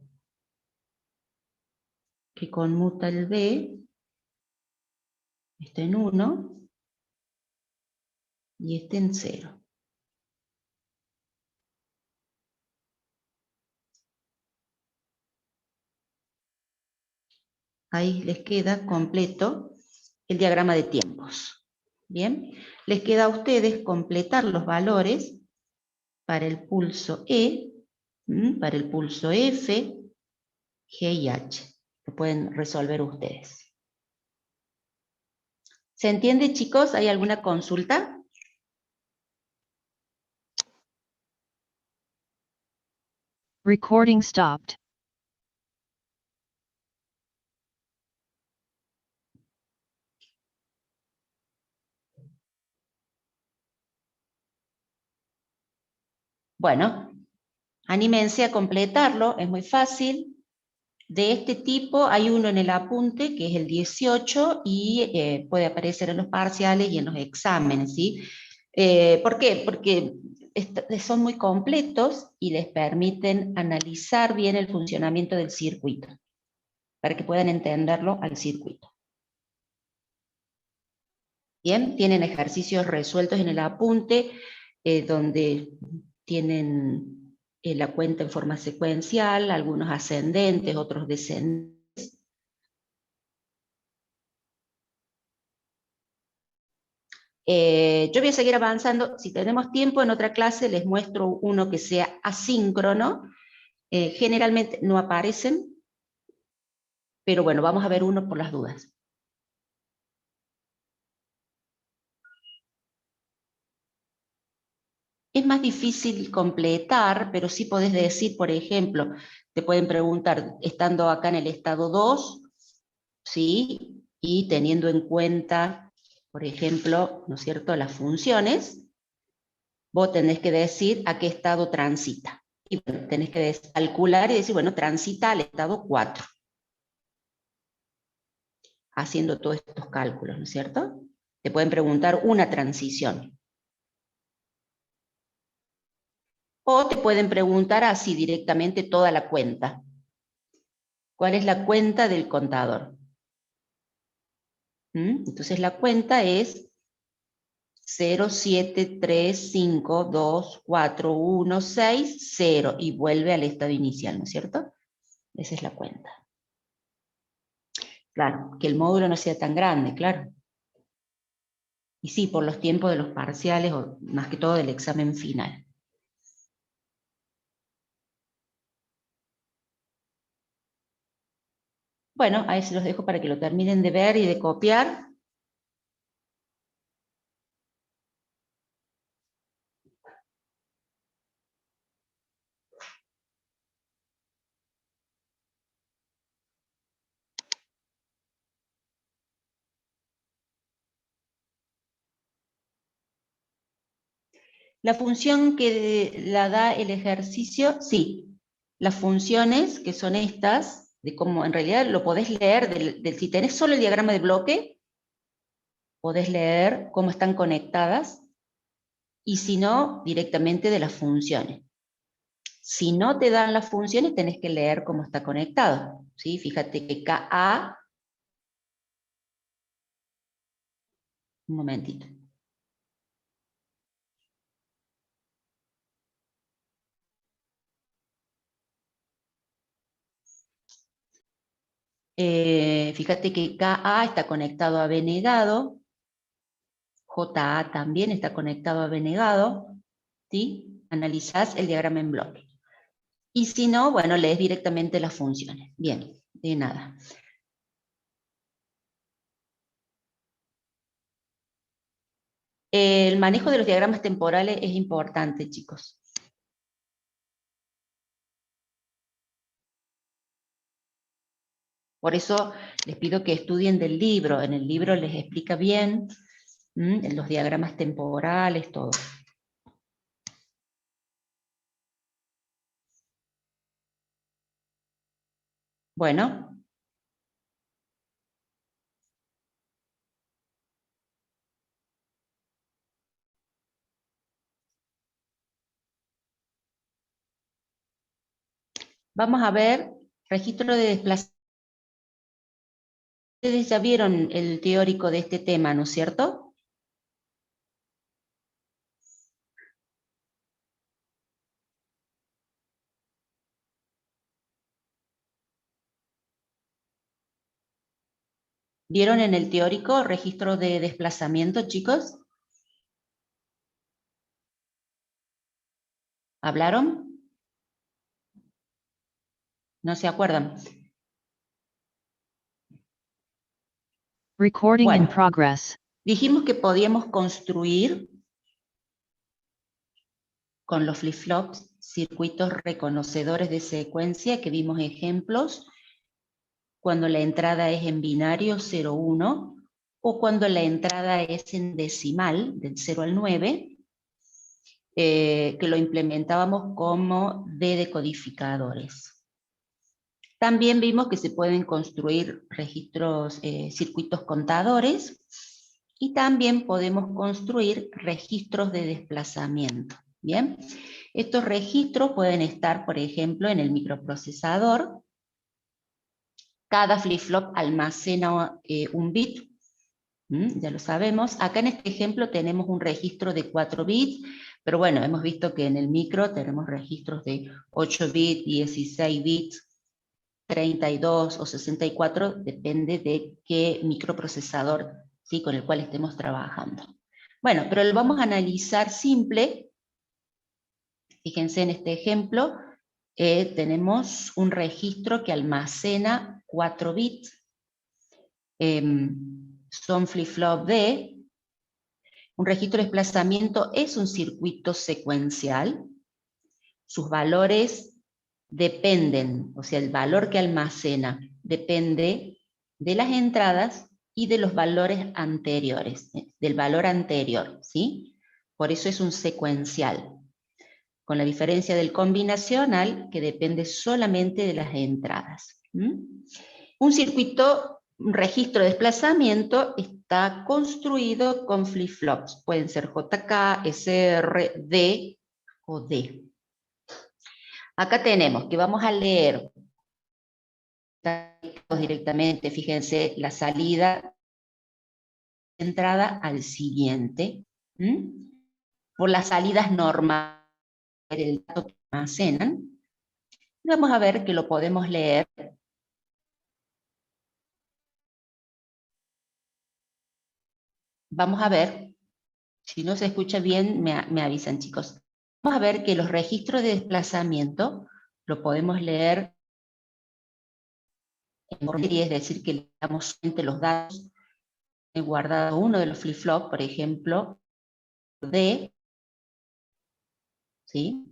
que conmuta el B, este en 1, y este en 0. Ahí les queda completo el diagrama de tiempos. Bien, les queda a ustedes completar los valores para el pulso E, para el pulso F, G y H. Lo pueden resolver ustedes. ¿Se entiende, chicos? ¿Hay alguna consulta? Recording stopped. Bueno, anímense a completarlo, es muy fácil. De este tipo hay uno en el apunte, que es el 18, y puede aparecer en los parciales y en los exámenes, ¿sí? ¿Por qué? Porque son muy completos y les permiten analizar bien el funcionamiento del circuito, para que puedan entenderlo al circuito. Bien, tienen ejercicios resueltos en el apunte, donde tienen la cuenta en forma secuencial, algunos ascendentes, otros descendentes. Yo voy a seguir avanzando. Si tenemos tiempo, en otra clase les muestro uno que sea asíncrono. Generalmente no aparecen, pero bueno, vamos a ver uno por las dudas. Es más difícil completar, pero sí podés decir, por ejemplo, te pueden preguntar, estando acá en el estado 2, ¿sí? Y teniendo en cuenta, por ejemplo, ¿no es cierto?, las funciones, vos tenés que decir a qué estado transita. Y bueno, tenés que calcular y decir, bueno, transita al estado 4. Haciendo todos estos cálculos, ¿no es cierto? Te pueden preguntar una transición. O te pueden preguntar así directamente toda la cuenta. ¿Cuál es la cuenta del contador? Entonces la cuenta es 073524160 y vuelve al estado inicial, ¿no es cierto? Esa es la cuenta. Claro, que el módulo no sea tan grande, claro. Y sí, por los tiempos de los parciales, o más que todo del examen final. Bueno, ahí se los dejo para que lo terminen de ver y de copiar. La función que la da el ejercicio, sí. Las funciones, que son estas, de cómo en realidad lo podés leer, si tenés solo el diagrama de bloque, podés leer cómo están conectadas, y si no, directamente de las funciones. Si no te dan las funciones, tenés que leer cómo está conectado, ¿sí? Fíjate que KA, un momentito. Fíjate que KA está conectado a B negado, JA también está conectado a B negado, ¿sí? Analizás el diagrama en bloque. Y si no, bueno, lees directamente las funciones. Bien, de nada. El manejo de los diagramas temporales es importante, chicos. Por eso les pido que estudien del libro. En el libro les explica bien los diagramas temporales, todo. Bueno. Vamos a ver registro de desplazamiento. Ustedes ya vieron el teórico de este tema, ¿no es cierto? ¿Vieron en el teórico registro de desplazamiento, chicos? ¿Hablaron? ¿No se acuerdan? Recording in Bueno, progress. dijimos que podíamos construir con los flip-flops circuitos reconocedores de secuencia, que vimos ejemplos, cuando la entrada es en binario 0,1, o cuando la entrada es en decimal, del 0 al 9, que lo implementábamos como de decodificadores. También vimos que se pueden construir registros, circuitos contadores, y también podemos construir registros de desplazamiento. Bien, estos registros pueden estar, por ejemplo, en el microprocesador. Cada flip-flop almacena un bit, ya lo sabemos. Acá en este ejemplo tenemos un registro de 4 bits, pero bueno, hemos visto que en el micro tenemos registros de 8 bits, 16 bits, 32 o 64, depende de qué microprocesador, ¿sí?, con el cual estemos trabajando. Bueno, pero lo vamos a analizar simple. Fíjense en este ejemplo, tenemos un registro que almacena 4 bits, son flip-flop D. Un registro de desplazamiento es un circuito secuencial. Sus valores dependen, o sea, el valor que almacena depende de las entradas y de los valores anteriores, del valor anterior, ¿sí? Por eso es un secuencial, con la diferencia del combinacional, que depende solamente de las entradas. Un circuito, un registro de desplazamiento está construido con flip-flops. Pueden ser JK, SR, D o D. Acá tenemos que vamos a leer directamente, fíjense, la salida, entrada al siguiente, por las salidas normales del dato que almacenan. Vamos a ver que lo podemos leer. Vamos a ver, si no se escucha bien, me avisan, chicos. Vamos a ver que los registros de desplazamiento lo podemos leer en serie, es decir, que le damos los datos. He guardado uno de los flip-flop, por ejemplo, D, ¿sí?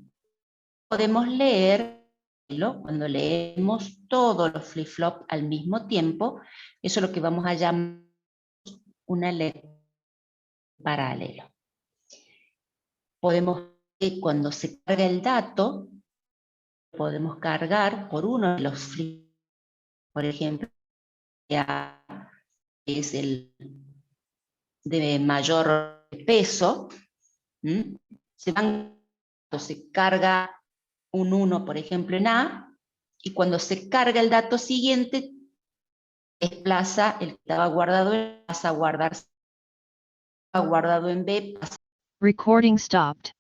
Podemos leerlo cuando leemos todos los flip-flop al mismo tiempo. Eso es lo que vamos a llamar una lectura paralela. podemos ver cuando se carga el dato, podemos cargar por uno de los flip, por ejemplo, que es el de mayor peso, se carga un 1, por ejemplo, en A, y cuando se carga el dato siguiente, desplaza el que estaba guardado en, pasa a guardarse guardado en B. Recording stopped.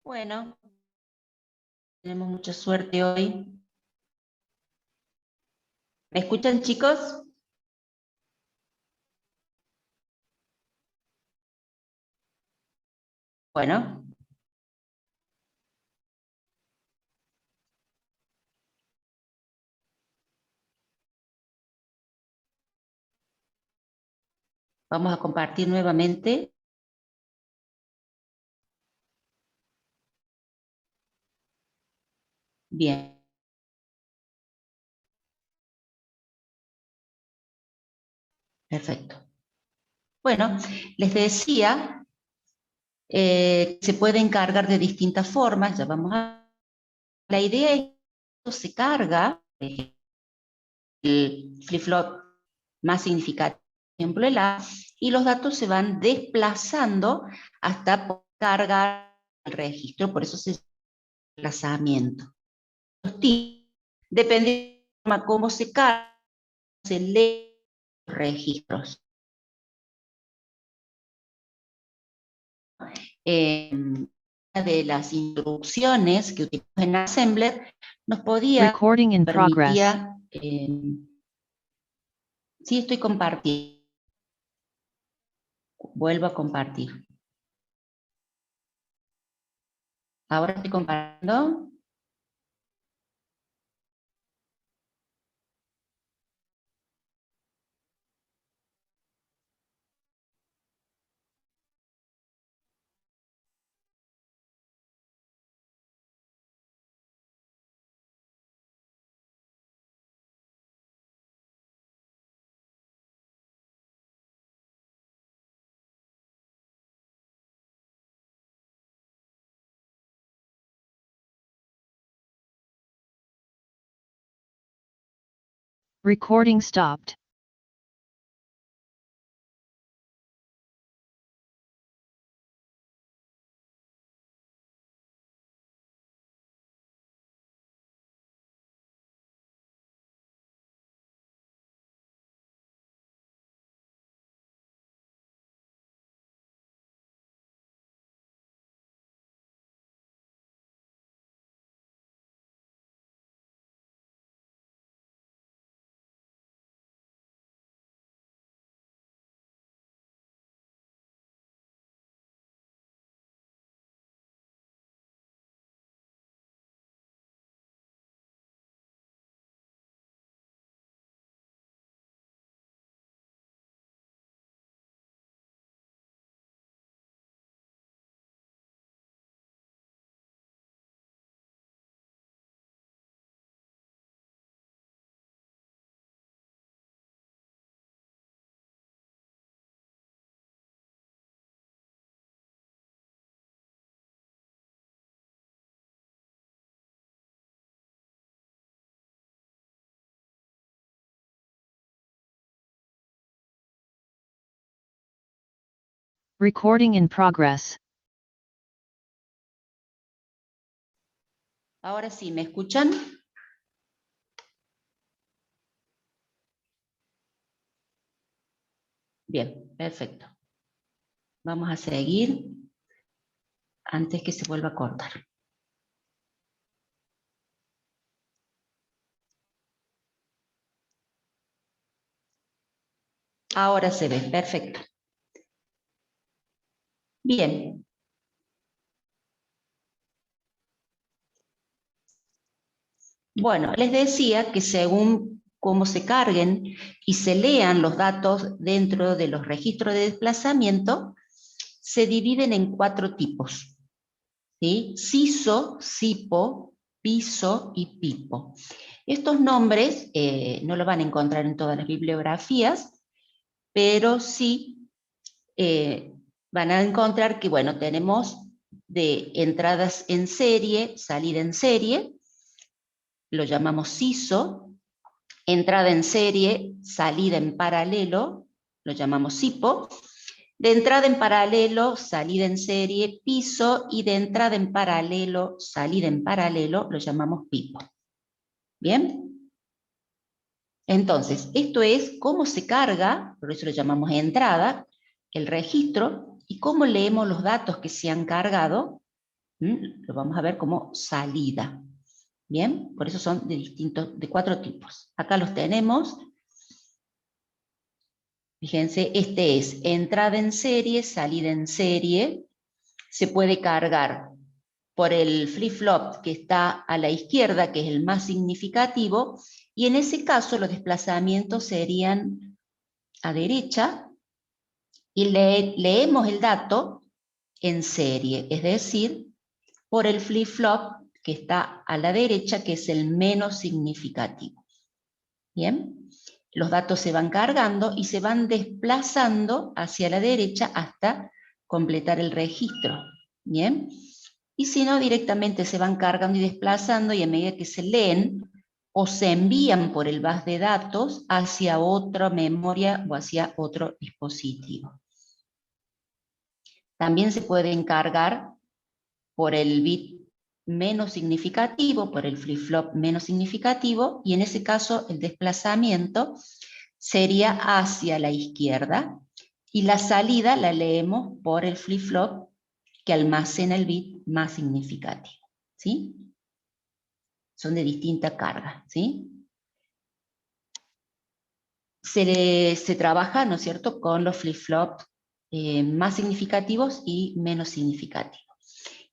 Bueno, tenemos mucha suerte hoy. ¿Me escuchan, chicos? Bueno. Vamos a compartir nuevamente. Bien. Perfecto. Bueno, les decía, se pueden cargar de distintas formas. Ya vamos a... La idea es que se carga el flip-flop más significativo, por ejemplo el A, y los datos se van desplazando hasta cargar el registro, por eso se llama desplazamiento. Depende de cómo se carga, se lee los registros. De las instrucciones que utilizamos en Assembler nos podía Recording in progress. Sí, estoy compartiendo. Vuelvo a compartir. Ahora estoy compartiendo. Recording stopped. Recording in progress. Ahora sí, ¿me escuchan? Bien, perfecto. Vamos a seguir antes que se vuelva a cortar. Ahora se ve, perfecto. Bien. Bueno, les decía que según cómo se carguen y se lean los datos dentro de los registros de desplazamiento, se dividen en 4 tipos, ¿sí? CISO, SIPO, PISO y PIPO. Estos nombres no los van a encontrar en todas las bibliografías, pero sí van a encontrar que, bueno, tenemos de entradas en serie, salida en serie, lo llamamos CISO, entrada en serie, salida en paralelo, lo llamamos SIPO, de entrada en paralelo, salida en serie, PISO, y de entrada en paralelo, salida en paralelo, lo llamamos PIPO. ¿Bien? Entonces, esto es cómo se carga, por eso lo llamamos entrada, el registro, y cómo leemos los datos que se han cargado, lo vamos a ver como salida. Bien, por eso son de 4 tipos. Acá los tenemos. Fíjense, este es entrada en serie, salida en serie. Se puede cargar por el flip-flop que está a la izquierda, que es el más significativo, y en ese caso los desplazamientos serían a derecha, y leemos el dato en serie, es decir, por el flip-flop que está a la derecha, que es el menos significativo. ¿Bien? Los datos se van cargando y se van desplazando hacia la derecha hasta completar el registro. ¿Bien? Y si no, directamente se van cargando y desplazando, y a medida que se leen o se envían por el bus de datos hacia otra memoria o hacia otro dispositivo. También se pueden cargar por el bit menos significativo, por el flip-flop menos significativo, y en ese caso el desplazamiento sería hacia la izquierda, y la salida la leemos por el flip-flop que almacena el bit más significativo. ¿Sí? Son de distinta carga. ¿Sí? Se trabaja, ¿no es cierto?, con los flip-flops más significativos y menos significativos.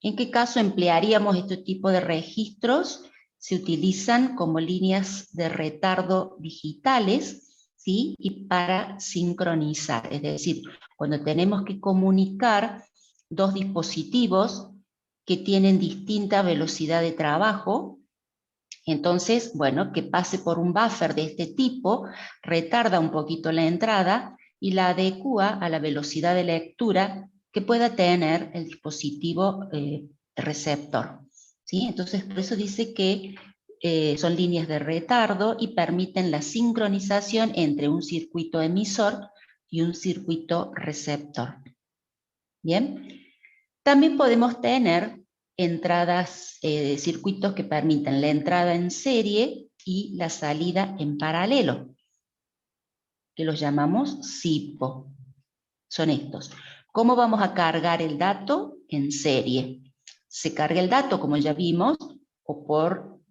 ¿En qué caso emplearíamos este tipo de registros? Se utilizan como líneas de retardo digitales, ¿sí? Y para sincronizar, es decir, cuando tenemos que comunicar dos dispositivos que tienen distinta velocidad de trabajo, entonces, bueno, que pase por un buffer de este tipo, retarda un poquito la entrada y la adecua a la velocidad de lectura que pueda tener el dispositivo receptor. ¿Sí? Entonces, por eso dice que son líneas de retardo y permiten la sincronización entre un circuito emisor y un circuito receptor. ¿Bien? También podemos tener entradas, circuitos que permitan la entrada en serie y la salida en paralelo, que los llamamos SIPO. Son estos. ¿Cómo vamos a cargar el dato? En serie. Se carga el dato, como ya vimos, o por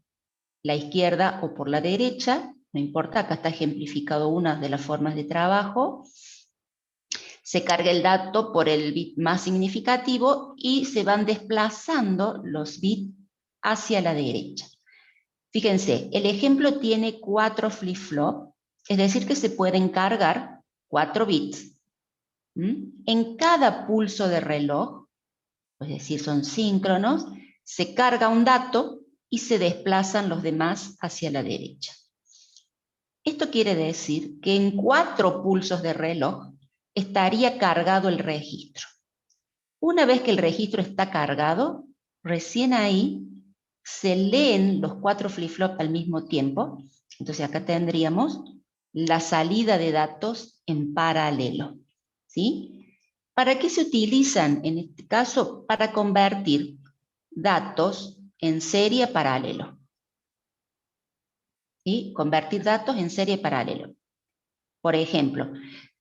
la izquierda o por la derecha, no importa, acá está ejemplificado una de las formas de trabajo. Se carga el dato por el bit más significativo y se van desplazando los bits hacia la derecha. Fíjense, el ejemplo tiene 4 flip-flop, es decir que se pueden cargar 4 bits. En cada pulso de reloj, es decir, son síncronos, se carga un dato y se desplazan los demás hacia la derecha. Esto quiere decir que en 4 pulsos de reloj estaría cargado el registro. Una vez que el registro está cargado, recién ahí se leen los 4 flip-flop al mismo tiempo. Entonces acá tendríamos la salida de datos en paralelo. ¿Sí? ¿Para qué se utilizan? En este caso, para convertir datos en serie paralelo. ¿Sí? Convertir datos en serie paralelo. Por ejemplo,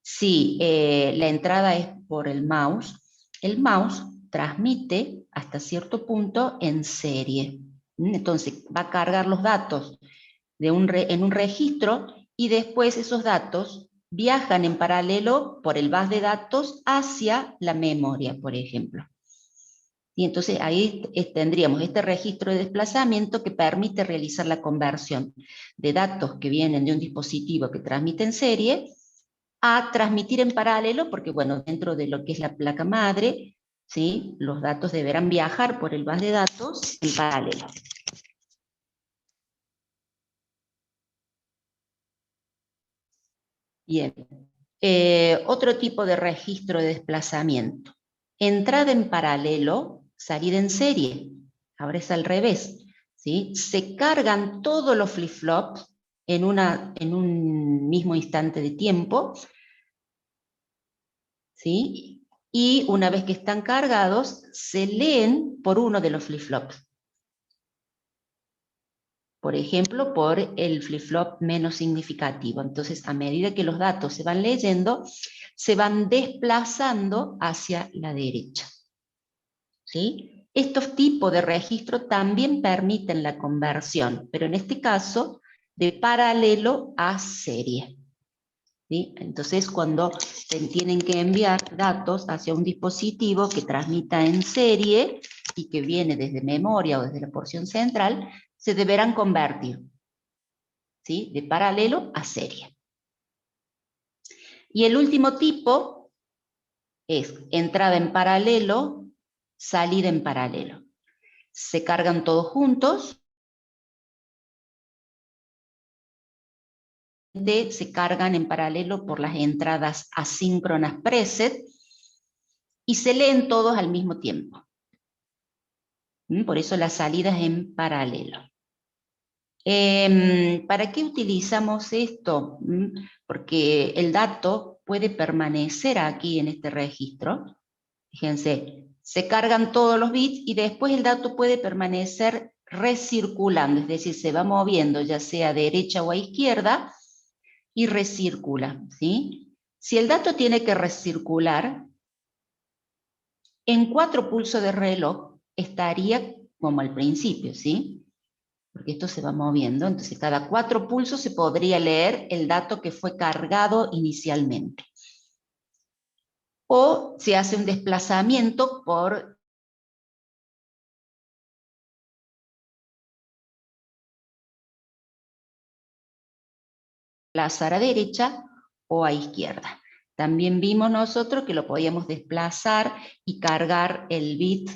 si la entrada es por el mouse transmite hasta cierto punto en serie. Entonces va a cargar los datos en un registro y después esos datos viajan en paralelo por el bus de datos hacia la memoria, por ejemplo. Y entonces ahí tendríamos este registro de desplazamiento que permite realizar la conversión de datos que vienen de un dispositivo que transmite en serie a transmitir en paralelo, porque bueno, dentro de lo que es la placa madre, ¿sí?, los datos deberán viajar por el bus de datos en paralelo. Bien. Otro tipo de registro de desplazamiento. Entrada en paralelo, salida en serie. Ahora es al revés, ¿sí? Se cargan todos los flip-flops en un mismo instante de tiempo, ¿sí? Y una vez que están cargados, se leen por uno de los flip-flops. Por ejemplo, por el flip-flop menos significativo. Entonces, a medida que los datos se van leyendo, se van desplazando hacia la derecha. ¿Sí? Estos tipos de registro también permiten la conversión, pero en este caso, de paralelo a serie. ¿Sí? Entonces, cuando tienen que enviar datos hacia un dispositivo que transmita en serie y que viene desde memoria o desde la porción central, se deberán convertir, ¿sí?, de paralelo a serie. Y el último tipo es entrada en paralelo, salida en paralelo. Se cargan todos juntos, se cargan en paralelo por las entradas asíncronas preset y se leen todos al mismo tiempo. Por eso las salidas en paralelo. ¿Para qué utilizamos esto? Porque el dato puede permanecer aquí en este registro. Fíjense, se cargan todos los bits y después el dato puede permanecer recirculando, es decir, se va moviendo ya sea a derecha o a izquierda y recircula, ¿sí? Si el dato tiene que recircular, en 4 pulsos de reloj estaría como al principio, ¿sí? Porque esto se va moviendo, entonces cada 4 pulsos se podría leer el dato que fue cargado inicialmente. O se hace un desplazamiento por desplazar a derecha o a izquierda. También vimos nosotros que lo podíamos desplazar y cargar el bit.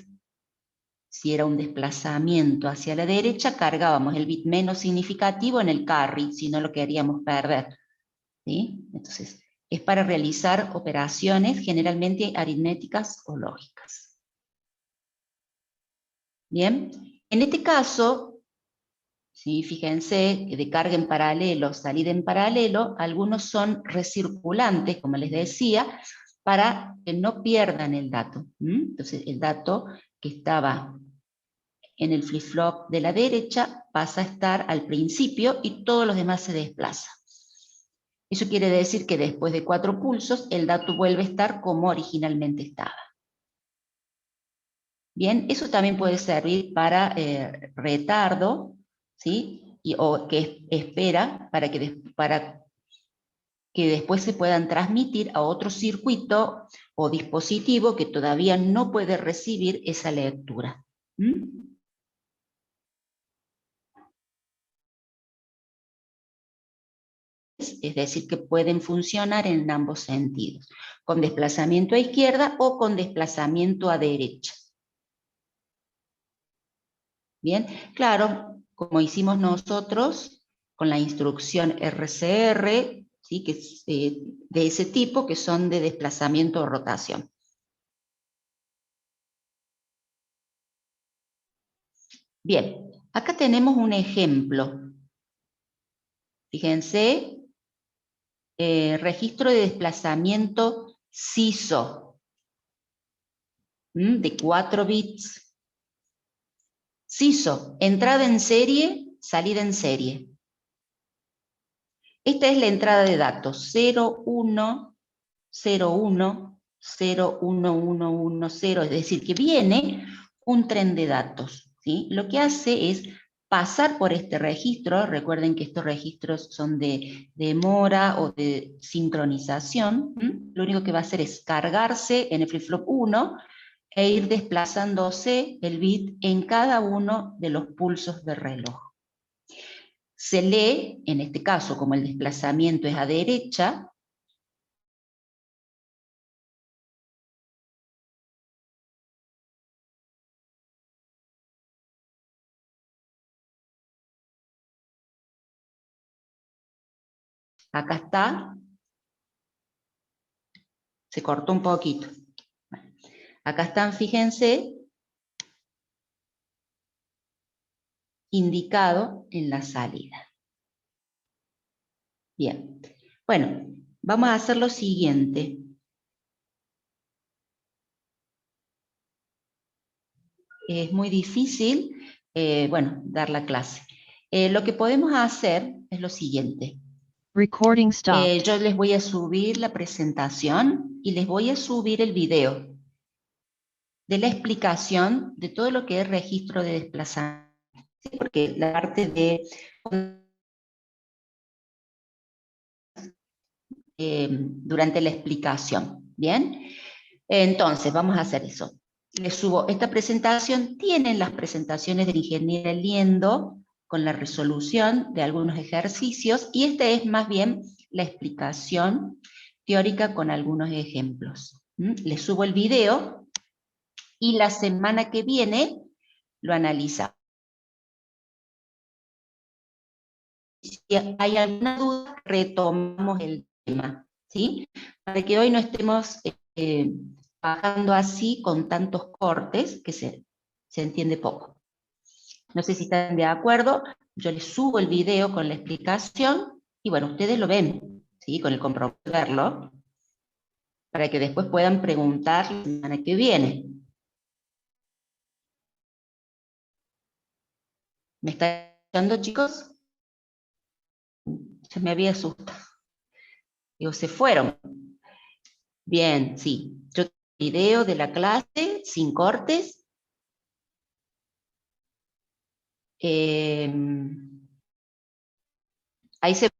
Si era un desplazamiento hacia la derecha, cargábamos el bit menos significativo en el carry, si no lo queríamos perder, ¿sí? Entonces, es para realizar operaciones generalmente aritméticas o lógicas. Bien, en este caso, ¿sí?, fíjense, de carga en paralelo, salida en paralelo, algunos son recirculantes, como les decía, para que no pierdan el dato. Entonces, el dato que estaba en el flip-flop de la derecha pasa a estar al principio y todos los demás se desplazan. Eso quiere decir que después de 4 pulsos el dato vuelve a estar como originalmente estaba. Bien, eso también puede servir para retardo, ¿sí? O que espera para que después se puedan transmitir a otro circuito o dispositivo que todavía no puede recibir esa lectura. Es decir, que pueden funcionar en ambos sentidos, con desplazamiento a izquierda o con desplazamiento a derecha. Bien, claro, como hicimos nosotros con la instrucción RCR, ¿sí?, que es de ese tipo, que son de desplazamiento o rotación. Bien, acá tenemos un ejemplo. Fíjense, registro de desplazamiento CISO, de 4 bits. CISO, entrada en serie, salida en serie. Esta es la entrada de datos, 01, 01, 01110, es decir, que viene un tren de datos, ¿sí? Lo que hace es pasar por este registro. Recuerden que estos registros son de demora o de sincronización. Lo único que va a hacer es cargarse en el flip-flop 1 e ir desplazándose el bit en cada uno de los pulsos del reloj. Se lee, en este caso, como el desplazamiento es a derecha, acá está, se cortó un poquito. Acá están, fíjense, indicado en la salida. Bien, bueno, vamos a hacer lo siguiente. Es muy difícil, bueno, dar la clase. Lo que podemos hacer es lo siguiente. Recording stopped. Yo les voy a subir la presentación y les voy a subir el video de la explicación de todo lo que es registro de desplazamiento, ¿sí? Porque la parte de durante la explicación, ¿bien? Entonces, vamos a hacer eso. Les subo esta presentación, tienen las presentaciones del ingeniero Liendo con la resolución de algunos ejercicios, y esta es más bien la explicación teórica con algunos ejemplos. Les subo el video y la semana que viene lo analizamos. Si hay alguna duda, retomamos el tema, ¿sí? Para que hoy no estemos bajando así con tantos cortes que se entiende poco. No sé si están de acuerdo, yo les subo el video con la explicación y bueno, ustedes lo ven, ¿sí? Con el compromiso de verlo, para que después puedan preguntar la semana que viene. ¿Me están escuchando, chicos? Se me había asustado. Digo, se fueron. Bien, sí. Yo tengo el video de la clase sin cortes. Ahí estoy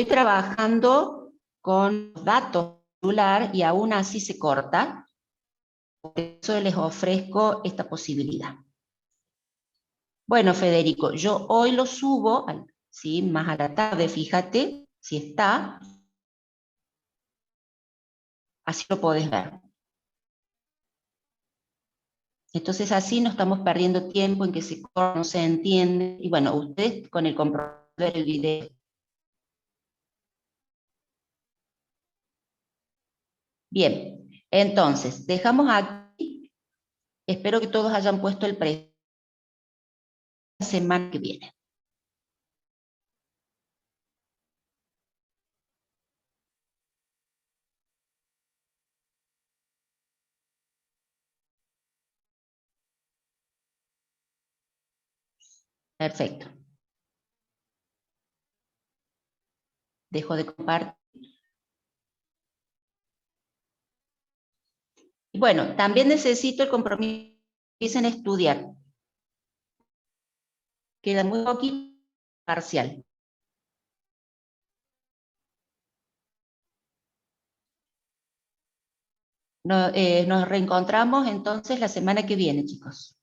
trabajando con datos celular y aún así se corta. Por eso les ofrezco esta posibilidad. Bueno, Federico, yo hoy lo subo, ¿sí? Más a la tarde, fíjate, si está. Así lo podés ver. Entonces así no estamos perdiendo tiempo en que se corta, no se entiende. Y bueno, ustedes con el compromiso de ver el video. Bien, entonces, dejamos aquí. Espero que todos hayan puesto el precio la semana que viene. Perfecto. Dejo de compartir. Y bueno, también necesito el compromiso en estudiar. Queda muy poquito parcial. Nos reencontramos entonces la semana que viene, chicos.